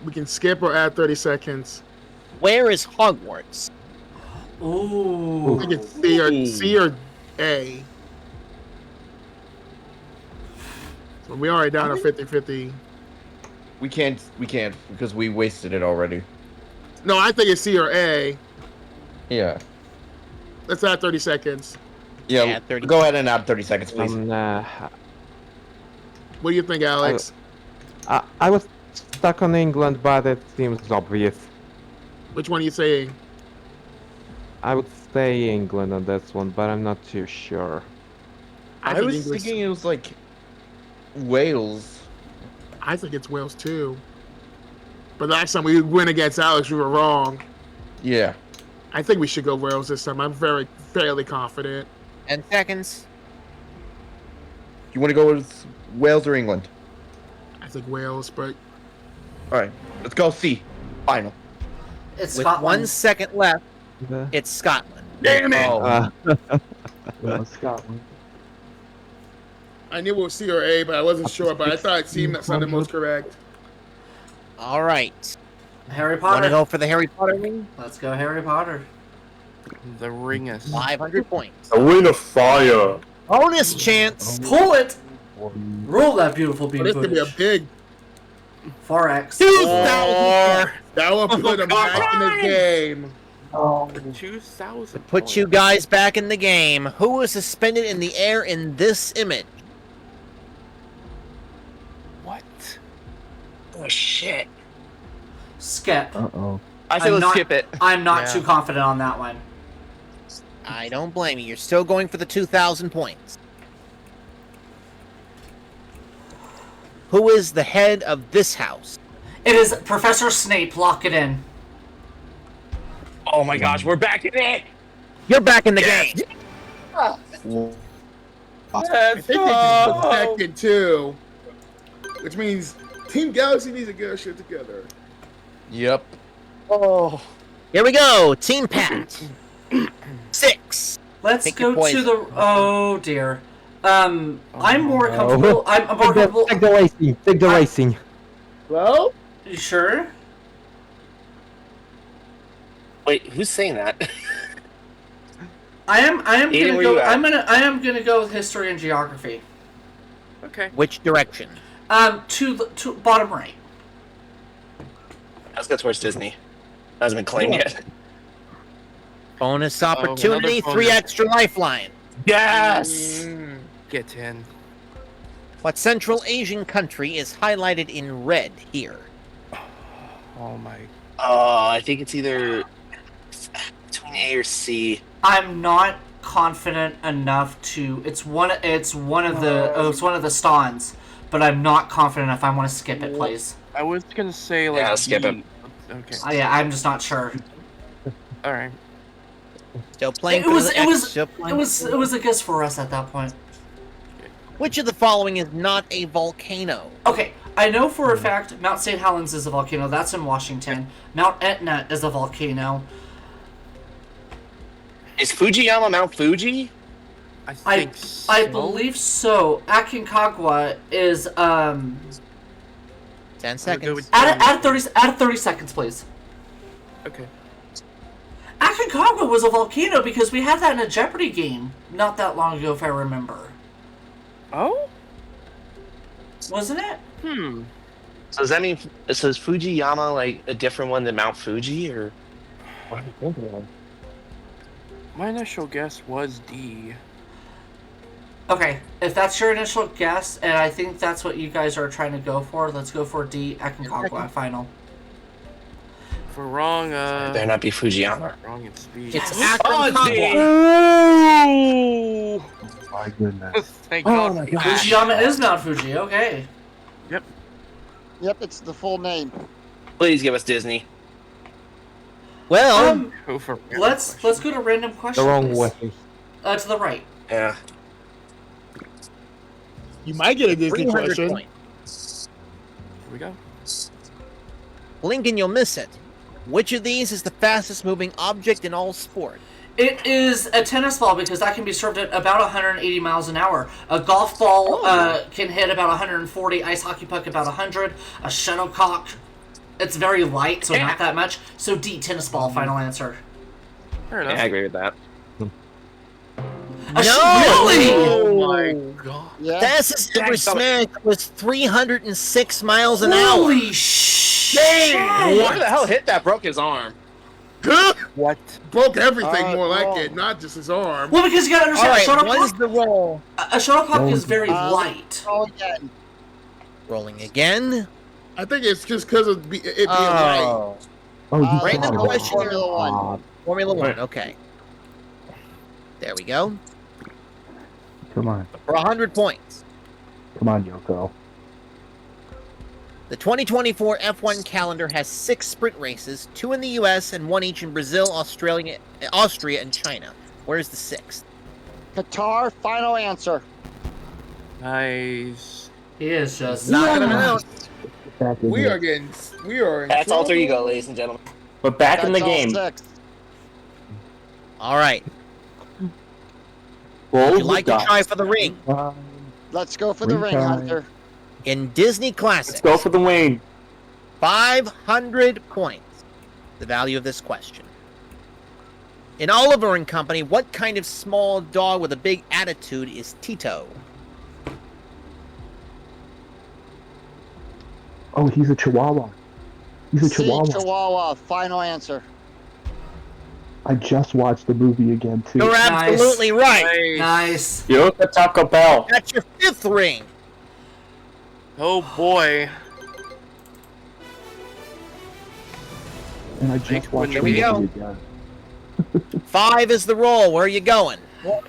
We can skip or add 30 seconds. Where is Hogwarts? Ooh. I think it's C or A. So we already down to 50-50. We can't because we wasted it already. No, I think it's C or A. Yeah. Let's add 30 seconds. Yeah. Yeah, 30 Go ahead and add 30 seconds, please. What do you think, Alex? I was stuck on England, but it seems obvious. Which one are you saying? I would say England on this one, but I'm not too sure. I think was English- thinking it was like Wales. I think it's Wales too. But last time we went against Alex, we were wrong. Yeah. I think we should go Wales this time. I'm fairly confident. 10 seconds. You want to go with Wales or England? I think Wales, but All right, let's go C. Final. It's With Scotland. 1 second left, it's Scotland. damn it! Oh. Well, Scotland. I knew it was C or A, but I wasn't sure. But I thought it seemed that sounded most correct. All right. Harry Want Potter. to go for the Harry Potter ring? Let's go Harry Potter. The ring is 500 points. A ring of fire. Bonus chance. Pull it. Roll that beautiful beam This could be a footage. big. 4x. That will put him back in the game. Oh, 2,000. Put you guys back in the game. Who was suspended in the air in this image? What? Oh shit. Skip. uh-oh. I say let's skip it. I'm not Yeah. too confident on that one. I don't blame you. You're still going for the 2,000 points. Who is the head of this house? It is Professor Snape. Lock it in. Oh my gosh, we're back in it. You're back in the game. I think they just put second too, which means Team Galaxy needs to get our shit together. Yep. Oh. Here we go. Team Pat. 6. Let's Pick go your poison. to the. Oh dear. I'm more comfortable. I'm more comfortable. Take the racing. Take the racing. Well, You sure? Wait, who's saying that? I am Aiden, gonna where go. you at? I am gonna go with history and geography. Okay. Which direction? To bottom right. Let's go towards Disney. That hasn't been claimed yet. Bonus opportunity. another 3 bonus. extra lifeline. Yes. Get in. What Central Asian country is highlighted in red here? Oh my. I think it's either between A or C. I'm not confident enough to. It's one of the stans, but I'm not confident enough. I want to skip it, please. I was gonna say like. Yeah, skip it. D. Okay. Yeah, I'm just not sure. All right. Still playing. It was for the it X, was still it playing was for- it was a guess for us at that point. Which of the following is not a volcano? Okay, I know for a fact Mount St. Helens is a volcano. That's in Washington. Mount Etna is a volcano. Is Fujiyama Mount Fuji? I think I believe so. Aconcagua is 10 seconds. with- add 30 seconds, please. Okay. Aconcagua was a volcano because we had that in a Jeopardy game not that long ago, if I remember. Oh. Wasn't it? So does that mean is Fujiyama like a different one than Mount Fuji, or what am I thinking of? My initial guess was D. Okay, if that's your initial guess, and I think that's what you guys are trying to go for, let's go for D, Aconcagua, final. If we're wrong, Better not be Fujiyama. wrong in speed. It's Yes. Aconcagua. Oh! My goodness. Thank Oh God. my God. Fujiyama is Mount Fuji, okay. Yep, it's the full name. Please give us Disney. Well, Go for Let's go to random questions. The wrong please. way. To the right. Yeah. you might get a Disney 300 question. points. Here we go. Lincoln, you'll miss it. Which of these is the fastest moving object in all sport? It is a tennis ball because that can be served at about 180 miles an hour. A golf ball can hit about 140. Ice hockey puck about 100. A shuttlecock, it's very light, so not that much. So D, tennis ball, final answer. Fair Yeah, enough. I agree with that. Really? Oh my God. Yeah. Fastest ever smash was 306 miles an hour. Holy shit! Why the hell hit that? Broke his arm. What? Broke everything, more like it, not just his arm. Well, because you gotta All understand, right, what is the roll? a shuttlecock is very light. Oh, again. Rolling again. I think it's just because of it being light. Oh, Oh, random Formula question. One. Formula One. Okay. There we go. Come on. For 100 points. Come on, Yoko. The 2024 F1 calendar has 6 sprint races, 2 in the US and 1 each in Brazil, Australia, and China. Where's the 6th? Qatar, final answer. Nice. He is just Not gonna announce. We are in That's trouble. alter ego, ladies and gentlemen. We're back in the That's all game. 6. All right. Roll Would you the like to dice. try for the ring? Let's go for the ring, Hunter. In Disney Let's Classics, go for the win. 500 points. The value of this question. In Oliver and Company, what kind of small dog with a big attitude is Tito? Oh, he's a Chihuahua. He's a C, Chihuahua. Chihuahua, final answer. I just watched the movie again too. You're absolutely right. nice. Yo, the Taco Bell. That's your 5th ring. Oh boy. And I just watched the Here we movie go. again. 5 is the roll. Where are you going?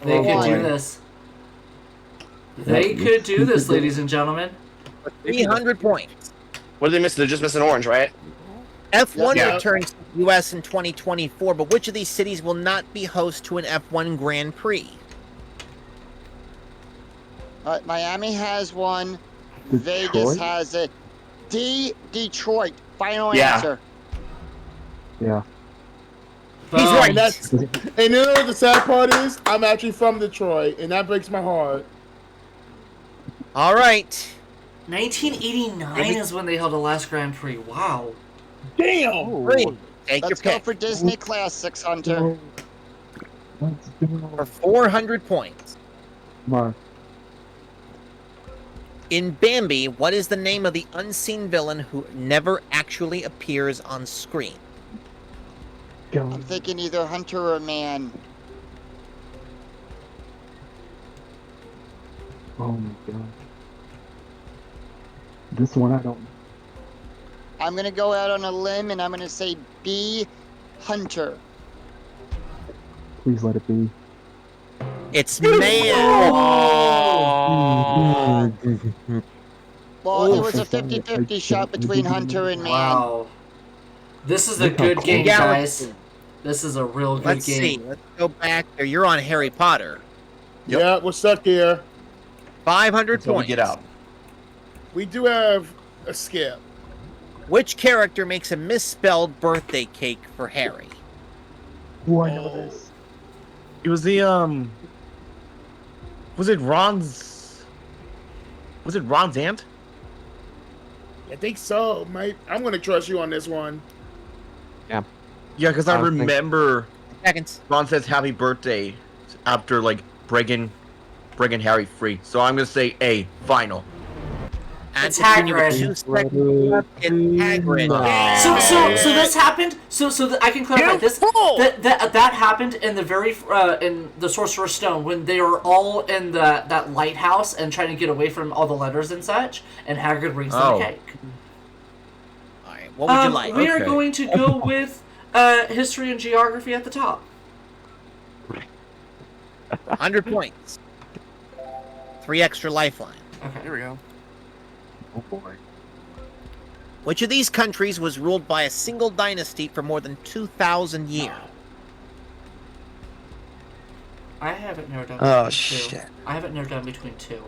They could do this. They could do this, ladies and gentlemen. 300 points. What did they miss? They're just missing orange, right? F1 Yeah. returns to the US in 2024, but which of these cities will not be host to an F1 Grand Prix? Miami has one. Detroit? Vegas has it. D, Detroit, final Yeah. answer. Yeah. He's Boom. right. And that's, and you know what the sad part is? I'm actually from Detroit, and that breaks my heart. All right. 1989 is when they held the last Grand Prix. Wow. Damn! Green, take Let's your go pick. for Disney Classics, Hunter. Let's do For 400 points. Mark. In Bambi, what is the name of the unseen villain who never actually appears on screen? I'm thinking either Hunter or Man. Oh my god. This one I don't know. I'm going to go out on a limb, and I'm going to say B, Hunter. Please let it be. It's Man. Well, it was a 50-50 shot between Hunter and Man. Wow. This is a Look how good cool. game, Galaxy. guys. This is a real good Let's game. see. Let's go back there. You're on Harry Potter. Yep. Yeah, we're stuck here. 500 Until we points. get out. We do have a skip. Which character makes a misspelled birthday cake for Harry? Oh, I know this. It was the Was it Ron's aunt? I think so, mate. I'm going to trust you on this one. Yeah, because I I was thinking- remember Seconds. Ron says happy birthday after like breaking Harry free. So I'm gonna say A, final. And It's between you with Hagrid. 2 seconds left, it's Hagrid. So this happened. So I can clarify this. That happened in the very in the Sorcerer's Stone when they were all in that lighthouse and trying to get away from all the letters and such. And Hagrid brings them Oh. a cake. All right, what would you like? We are Okay. going to go with history and geography at the top. 100 points. 3 extra lifeline. Okay. Here we go. Oh boy. Which of these countries was ruled by a single dynasty for more than 2,000 years? I have it narrowed down. Oh, between two. shit. I have it narrowed down between 2: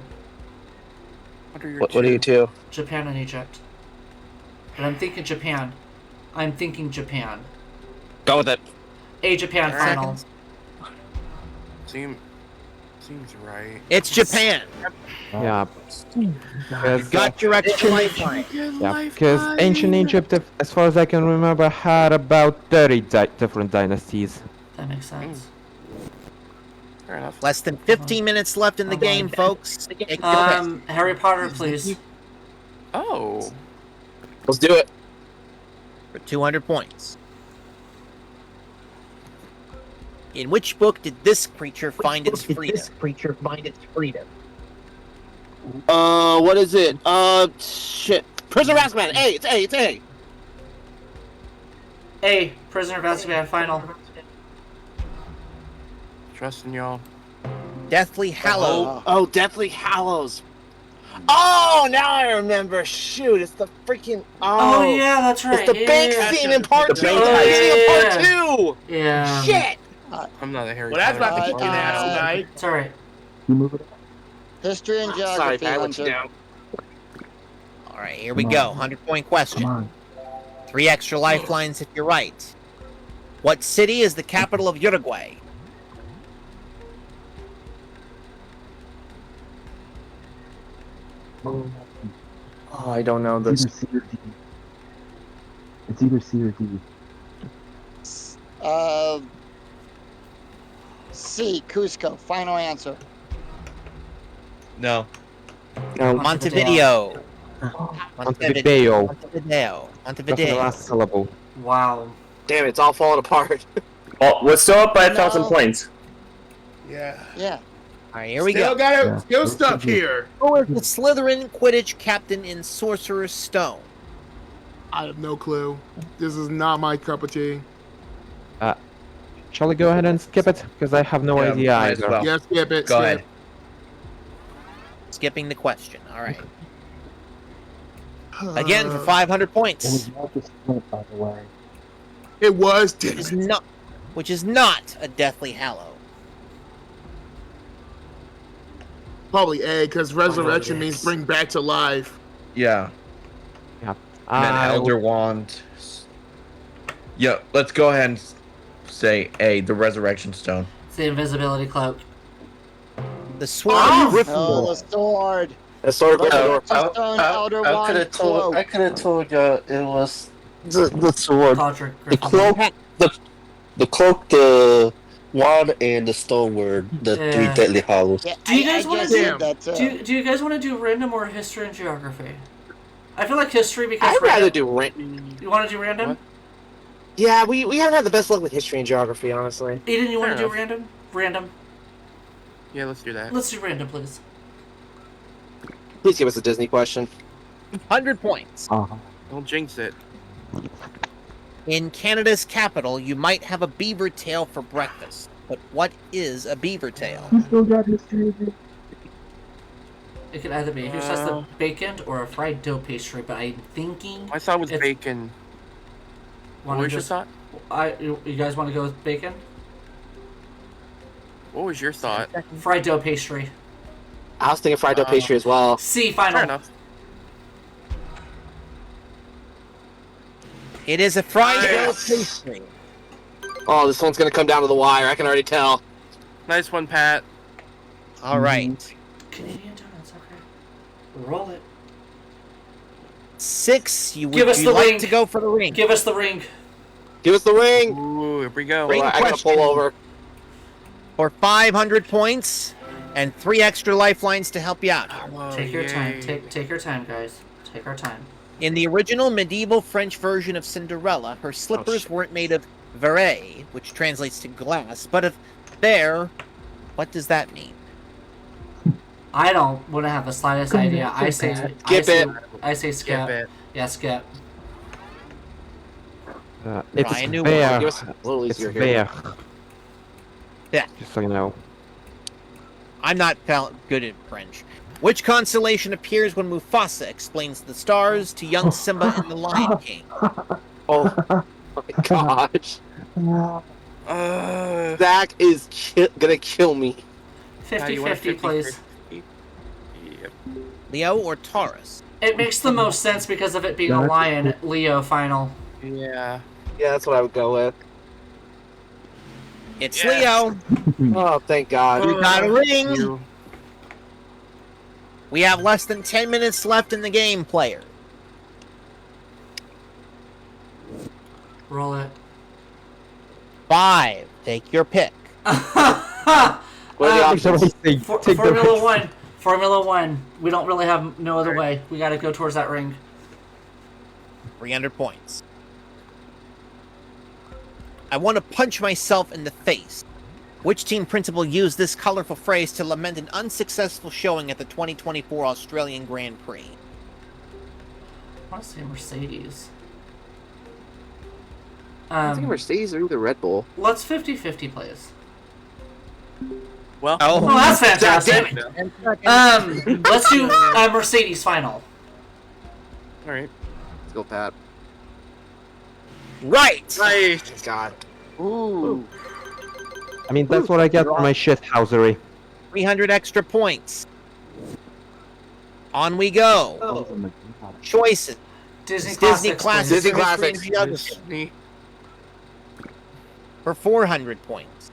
What are your What do you do? Japan and Egypt. But I'm thinking Japan. I'm thinking Japan. Go with it. A Japan final. Seems right. It's Japan. Yeah. You Because got your extra lifeline. ancient Egypt, as far as I can remember, had about 30 different dynasties. That makes sense. Fair enough. Less than 15 minutes left in the game, folks. Take your pick. Harry Potter, please. Oh. Let's do it. For 200 points. In which book did this creature find its freedom? What is it? Shit. Prisoner of Azkaban. A. It's A. It's A. A Prisoner of Azkaban final. Trust in y'all. Deathly Hallows. Oh, Deathly Hallows. Oh, now I remember. Shoot, it's the freaking. Oh, yeah, that's right. It's the bank scene in part 2. yeah. Part 2. Yeah. Shit. I'm not a Harry Well, that's Potter about to kick fan. your ass tonight. It's alright. You move it up. History and Sorry, geography, Pat, I let you Hunter. down. All right, here we go. 100-point question. Come on. 3 extra lifelines if you're right. What city is the capital of Uruguay? Oh, Oh, I don't know it's this. either C or D. It's either C or D. C, Cusco. Final answer. No. No. Montevideo. Montevideo. Montevideo. That's the Montevideo. last syllable. Wow. Damn, it's all falling apart. Well, we're still up by No. 1,000 points. Yeah. Yeah. All right, here we Still go. got it. Yeah. Still stuck here. Who is the Slytherin Quidditch captain in Sorcerer's Stone? I have no clue. This is not my cup of tea. Shall we go ahead and skip it? Because I have no Yeah, idea might as either. well. Yeah, skip it. Go skip. ahead. Skipping the question. All right. Again for 500 It points. was Marcus Flint, by the way. It was. Which is not a Deathly Hallow. Probably A, because resurrection means bring back to life. Yeah. Yeah. And then Elder Wand. Yeah, let's go ahead and say A, the Resurrection Stone. It's the invisibility cloak. The Sword Oh, of the Gryffindor. sword. The sword of Gryffindor. Stone, Elder I could Wand, have told. cloak. I could have told you it was the sword, Podrick the Gryffindor. cloak, the cloak, the wand, and the stone were the Yeah. 3 deadly hollows. Yeah, Do you guys I wanna just do- did that too. Do you guys want to do random or history and geography? I feel like history because I'd rather random. do random. You want to do random? What? Yeah, we haven't had the best luck with history and geography, honestly. Eden, you want to Fair do enough. random? Random. Yeah, let's do that. Let's do random, please. Please give us a Disney question. 100 points. Uh-huh. Don't jinx it. In Canada's capital, you might have a beaver tail for breakfast. But what is a beaver tail? You still got history of it? It could either be here's just the bacon or a fried dough pastry, but I'm thinking. I thought it was It's- bacon. What was your thought? You guys want to go with bacon? What was your thought? Fried dough pastry. I was thinking fried dough pastry as well. C, final. Fair enough. It is a fried dough Nice. pastry. Oh, this one's gonna come down to the wire. I can already tell. Nice one, Pat. All right. Canadian donuts, okay. Roll it. 6. You Give would us you the like ring. to go for the ring? Give us the ring. Give us the ring. Ooh, here we go. Ring I gotta question. pull over. For 500 points and 3 extra lifelines to help you out. Oh, Take your time. yay. Take your time, guys. Take our time. In the original medieval French version of Cinderella, her slippers weren't made of verre, which translates to glass, but of there. What does that mean? I don't want to have the slightest idea. I say Skip it. I say skip. Skip it. Yeah, skip. It's Ryan knew there. one. Give us a little It's easier here. there. Yeah. Just so you know. I'm not good at French. Which constellation appears when Mufasa explains the stars to young Simba in The Lion King? Oh my gosh. Zach is gonna kill me. 50-50, please. Yep. Leo or Taurus? It makes the most sense because of it being a lion. Leo final. Yeah. Yeah, that's what I would go with. It's Yes. Leo. Oh, thank God. You got a ring. You. We have less than 10 minutes left in the game, player. Roll it. 5. Take your pick. What are the options? Take the Formula risk. One. Formula One. We don't really have no other way. We got to go towards that ring. 300 points. I want to punch myself in the face. Which team principal used this colorful phrase to lament an unsuccessful showing at the 2024 Australian Grand Prix? I want to say Mercedes. I think Mercedes or either Red Bull. Let's 50-50, please. Well, Oh, that's fantastic. And second, Let's do Mercedes final. all right. Let's go, Pat. right. Nice. God. Ooh. I mean, that's what I get for my shithousery. 300 extra points. On we go. Oh my God. Choices. Disney Disney Classics. Classics. please. Disney Mystery Classics. and Geography Disney. for 400 points.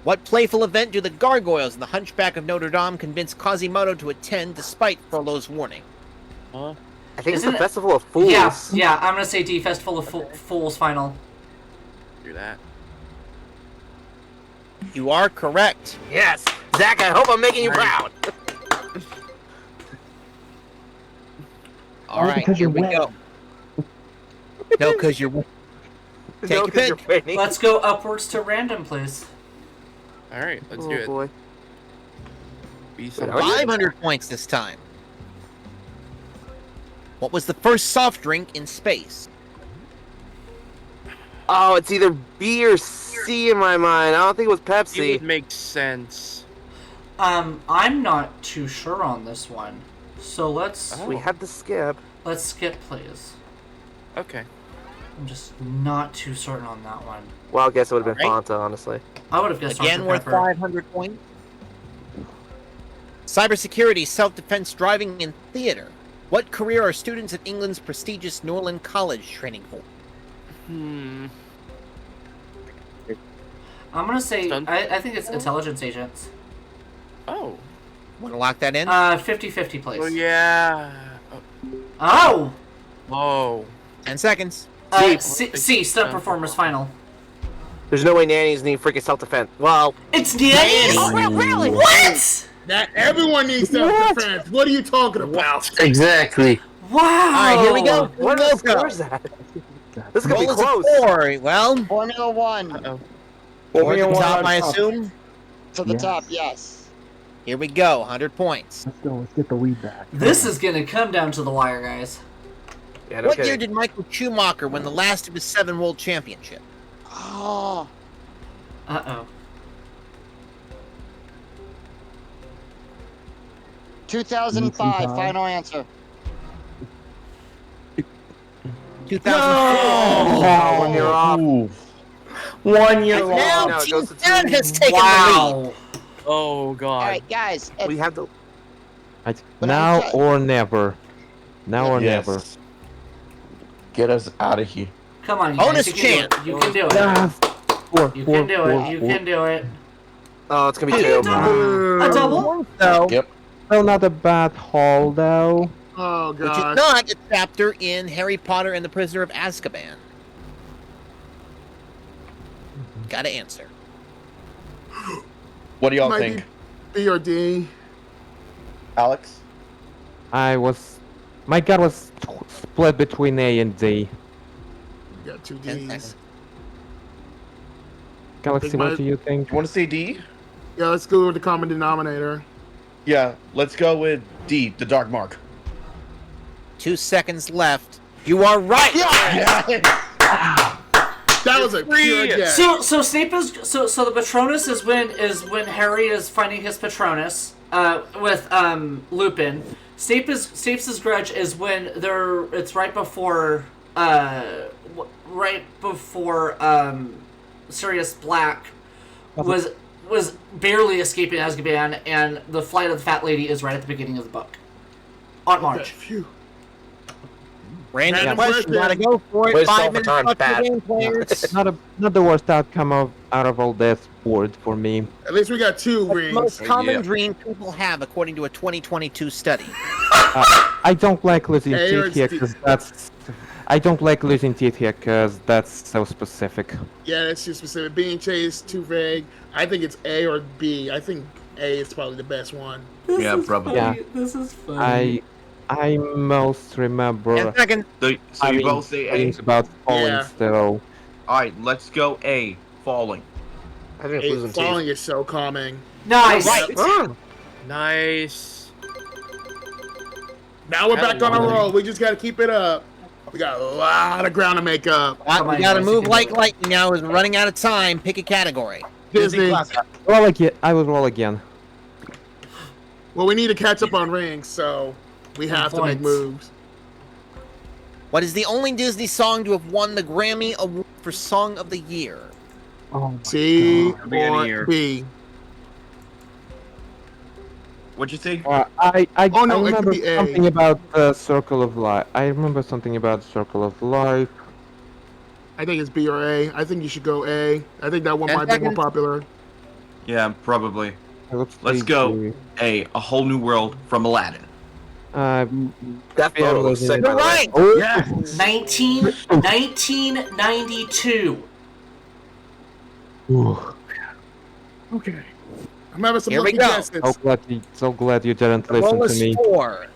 What playful event do the gargoyles in the Hunchback of Notre Dame convince Quasimodo to attend despite Frollo's warning? Huh? I think Isn't it's it- the Festival of Fools. Yeah, I'm gonna say D, Festival of Fools final. Do that. You are correct. Yes. Zach, I hope I'm making you proud. All right, because here you're we wet. go. No, because you're. Take No, your 'cause pick. you're winning. Let's go upwards to random, please. All right, let's Oh, do it. boy. Be some 500 points this time. What was the first soft drink in space? Oh, it's either B or C in my mind. I don't think it was It Pepsi. would make sense. I'm not too sure on this one. So let's We had to skip. skip, please. Okay. I'm just not too certain on that one. Well, I guess it would have been Alright. Fanta, honestly. I would have guessed Again, Dr. worth Pepper. 500 points. Cybersecurity, self-defense, driving, and theater. What career are students at England's prestigious Norland College training for? Hmm. I'm gonna say Stunt. I think it's intelligence agents. Oh. Want to lock that in? 50-50, please. Oh yeah. Oh! Oh. 10 seconds. C, stunt performers final. There's no way nannies need freaking self-defense. Well, It's nannies? Oh, really? What? That everyone needs self-defense. What are you talking about? Exactly. Wow! All right, here we go. what Here are we the go. scores at? This is gonna be Roll is a close. 4. Well, Formula One. Uh-oh. four to the Formula top, One I top. assume. To the Yes. top, yes. Here we go. 100 points. Let's go. Let's get the lead back. This is gonna come down to the wire, guys. Yeah, no What kidding. year did Michael Schumacher win the last of his 7 world championships? Oh. Uh-oh. 2005, 2005. final answer. 2004. Oh, 1 year off. 1 year And now No, it Team goes to Dan has taken the lead. Wow. Oh god. All right, guys. We have to. Right. But Now I'm- or never. Now or never. Get us out of here. Come on, you Bonus guys. You can do it. You can do it. Yes. Four, You four, can do four, it. You four. can do it. Oh, it's gonna be A two. double? So, Yep. Still not a bad haul, though. Oh which is god. not a chapter in Harry Potter and the Prisoner of Azkaban. Gotta answer. What do y'all Might think, be B or D. Alex? My gut was split between A and D. You got 2 10 Ds. seconds. Galaxy, Think my- what do you think? You want to say D? Yeah, let's go with the common denominator. Yeah, let's go with D, the Dark Mark. 2 seconds left. You are right. That was a pure guess. So Snape is so the Patronus is when Harry is finding his Patronus with Lupin. Snape's grudge is when it's right before Sirius Black was barely escaping Azkaban, and the flight of the Fat Lady is right at the beginning of the book. On March. Random question, gotta go for it. Waste 5 all the minutes time, left Pat. for game players. Not the worst outcome out of all this board for me. At least we got 2 What's the rings. most common Yeah. dream people have according to a 2022 study? I don't like losing A or teeth here D? because that's. I don't like losing teeth here because that's so specific. Yeah, that's too specific. Being chased, too vague. I think it's A or B. I think A is probably the best one. Yeah, probably. Yeah. This is funny. I most remember 10 seconds. So I you mean, both say A? things about falling Yeah. still. Alright, let's go A, falling. I think A, losing teeth. falling is so calming. Nice. Right. Nice. Now we're back on a That roll. We just got to keep it up. We got a lot of ground to make up. We gotta move like lightning now. Is running out of time. Pick a category. Disney. Roll again. I will roll again. Well, we need to catch up on rings, so we have to make moves. What is the only Disney song to have won the Grammy Award for Song of the Year? C Beginning or year. B? What'd you think? I Oh, no, it remember could be A. something about the Circle of Life. I remember something about Circle of Life. I think it's B or A. I think you should go A. I think that one might be more popular. Yeah, probably. Let's go. A Whole New World from Aladdin. That photo looks sick. You're right. Oh, Yeah. 1992. Okay. I'm having some Here we lucky go. guesses. So glad you didn't listen Roll to is me. 4.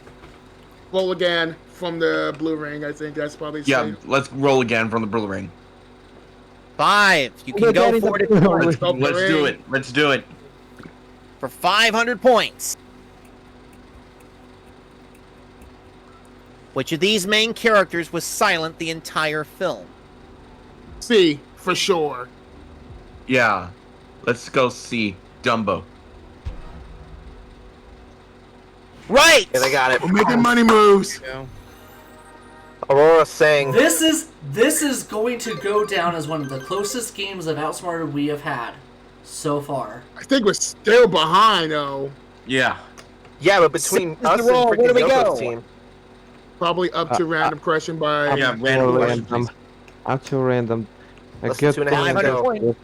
Roll again from the blue ring. I think that's probably Yeah, safe. let's roll again from the Blue Ring. 5. You can go for it Let's go for do it. it. Let's do it. for 500 points. Which of these main characters was silent the entire film? C for sure. Yeah. Let's go see Dumbo. Right. Yeah, they got it. We're making money moves. Aurora saying. This is going to go down as one of the closest games of Outsmarted we have had so far. I think we're still behind though. Yeah. Yeah, but between Six is us the and roll. Where do freaking we Yoko's go? team. Probably up to random question by. Yeah, random question, please. Up to random. Less than 2.5 500 points.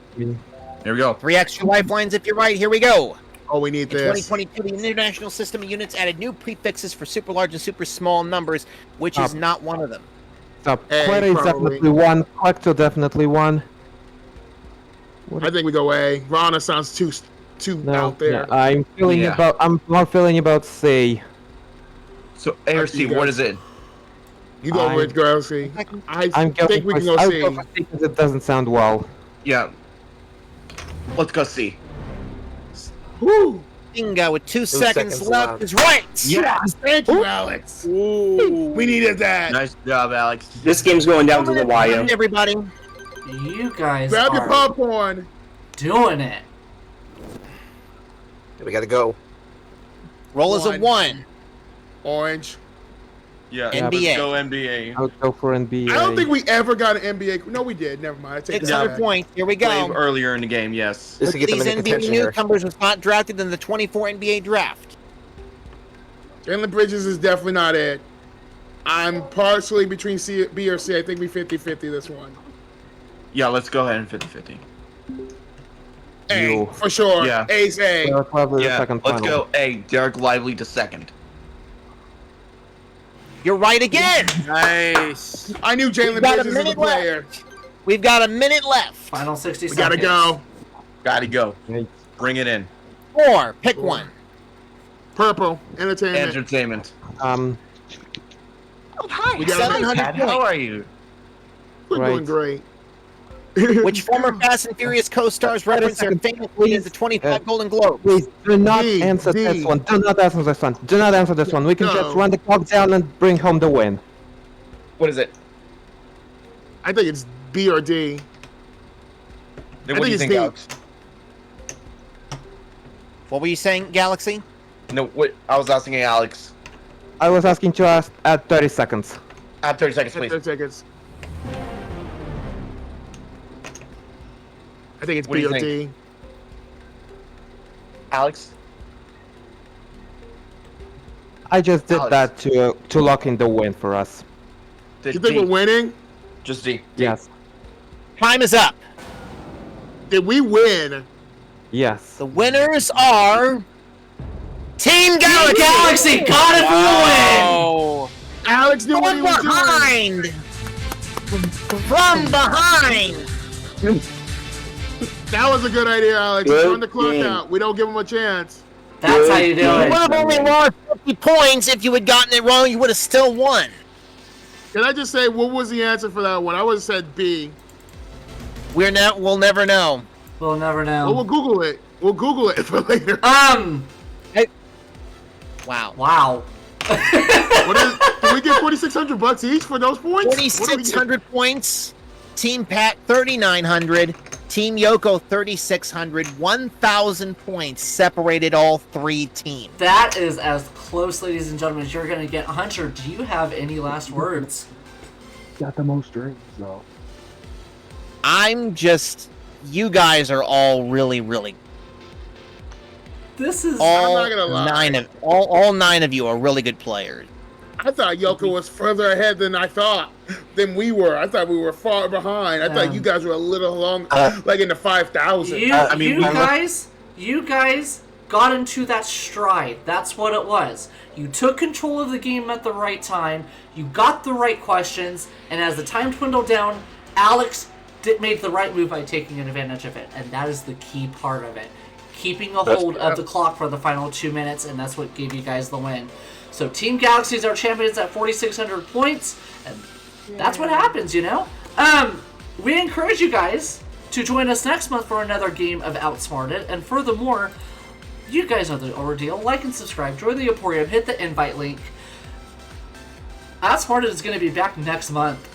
Here we go. 3 extra lifelines if you're right. Here we go. Oh, we need In this. 2022, the International System of Units added new prefixes for super large and super small numbers, which is not one of them. So A, Quetta is probably. definitely one. Quecto definitely one. I think we go A. Rana sounds too No, out there. yeah, I'm feeling Yeah. about. I'm more feeling about C. So A or C, You go. what is it? You go I'm- with girl C. I I'm going think we for, can go I'll C. go for C because it doesn't sound well. Yeah. Let's go C. Woo! Bingo with 2 seconds seconds left left. is right. Yes, thank you, Alex. We needed that. Nice job, Alex. This game's going down to the wire. Everybody. You guys Grab your are popcorn. doing it. We gotta go. Roll is a 1. Orange. Yeah, NBA. let's go NBA. I'll go for NBA. I don't think we ever got an NBA. No, we did. Never mind. I take that 600 back. points. Here we Played go. earlier in the game, yes. Just to get them These into NBA contention here. newcomers was not drafted in the 24 NBA draft. Jalen Bridges is definitely not it. I'm partially between C, B or C. I think we 50-50 this one. Yeah, let's go ahead and 50-50. A, You. for sure. Yeah. A's A. Well, probably the Yeah, second let's final. go A. Derek Lively to second. You're right again. Nice. I knew Jalen We've got a Bridges was the minute player. We've got a minute left. Final 60 We seconds. gotta go. Gotta go. Right. Bring it in. 4. Pick one. Purple. Entertainment. Entertainment. We got 700 How points. are you? We're Right. doing great. Which former Fast and Furious co-stars reference their famous lead in the 25 Golden Globes? Please do not D, answer D. this one. Do not answer this one. Do not answer this one. We can No. just run the clock down and bring home the win. What is it? I think it's B or D. Then I what do you think think, it's D. Alex? What were you saying, Galaxy? No, what? I was asking Alex. I was asking to ask at 30 seconds. 30 seconds, please. 10 seconds. I think it's What do B you or think? D. Alex? I just did Alex. that to lock in the win for us. You think we're winning? Just D. Yes. Time is up. Did we win? Yes. The winners are Team Galaxy. Galaxy got it for the win. Oh. Alex knew what he From was doing. behind. From behind. That was a good idea, Alex. Good Turn the clock game. out. We don't give him a chance. That's how you do You it. would have only lost 50 points if you had gotten it wrong. You would have still won. Can I just say, what was the answer for that one? I would have said B. We'll never know. We'll never Well, we'll know. Google it. We'll Google it for later. Wow. Wow. What is? Do we get $4,600 each for those points? 4,600 points. Team Pat 3,900. Team Yoko 3,600. 1,000 points separated all three teams. That is as close, ladies and gentlemen, as you're going to get. Hunter, do you have any last words? Got the most drinks though. You guys are all really, really. This is all I'm not gonna lie. all 9 of you are really good players. I thought Yoko was further ahead than we were. I thought we were far behind. I thought you guys were a little long, like in the 5,000. You guys got into that stride. That's what it was. You took control of the game at the right time. You got the right questions, and as the time dwindled down, Alex made the right move by taking advantage of it, and that is the key part of it. Keeping a hold of the clock for the final 2 minutes, and that's what gave you guys the win. So Team Galaxy is our champions at 4,600 points, and that's what happens, you know? We encourage you guys to join us next month for another game of Outsmarted, and furthermore, you guys know the ordeal. Like and subscribe, join the Emporium, hit the invite link. Outsmarted is going to be back next month,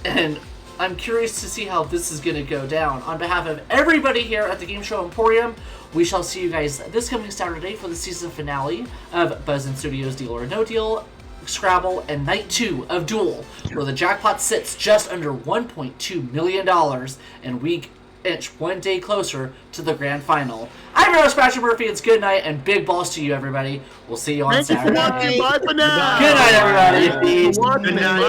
and I'm curious to see how this is going to go down. On behalf of everybody here at the Game Show Emporium, we shall see you guys this coming Saturday for the season finale of Buzz & Studios Deal or No Deal, Scrabble, and Night 2 of Duel, where the jackpot sits just under $1.2 million, and we inch one day closer to the grand final. I'm Rose Patrick Murphy. It's good night, and big balls to you, everybody. We'll see you on Saturday. Thank you for watching. Bye for now. Good night, everybody. Good night.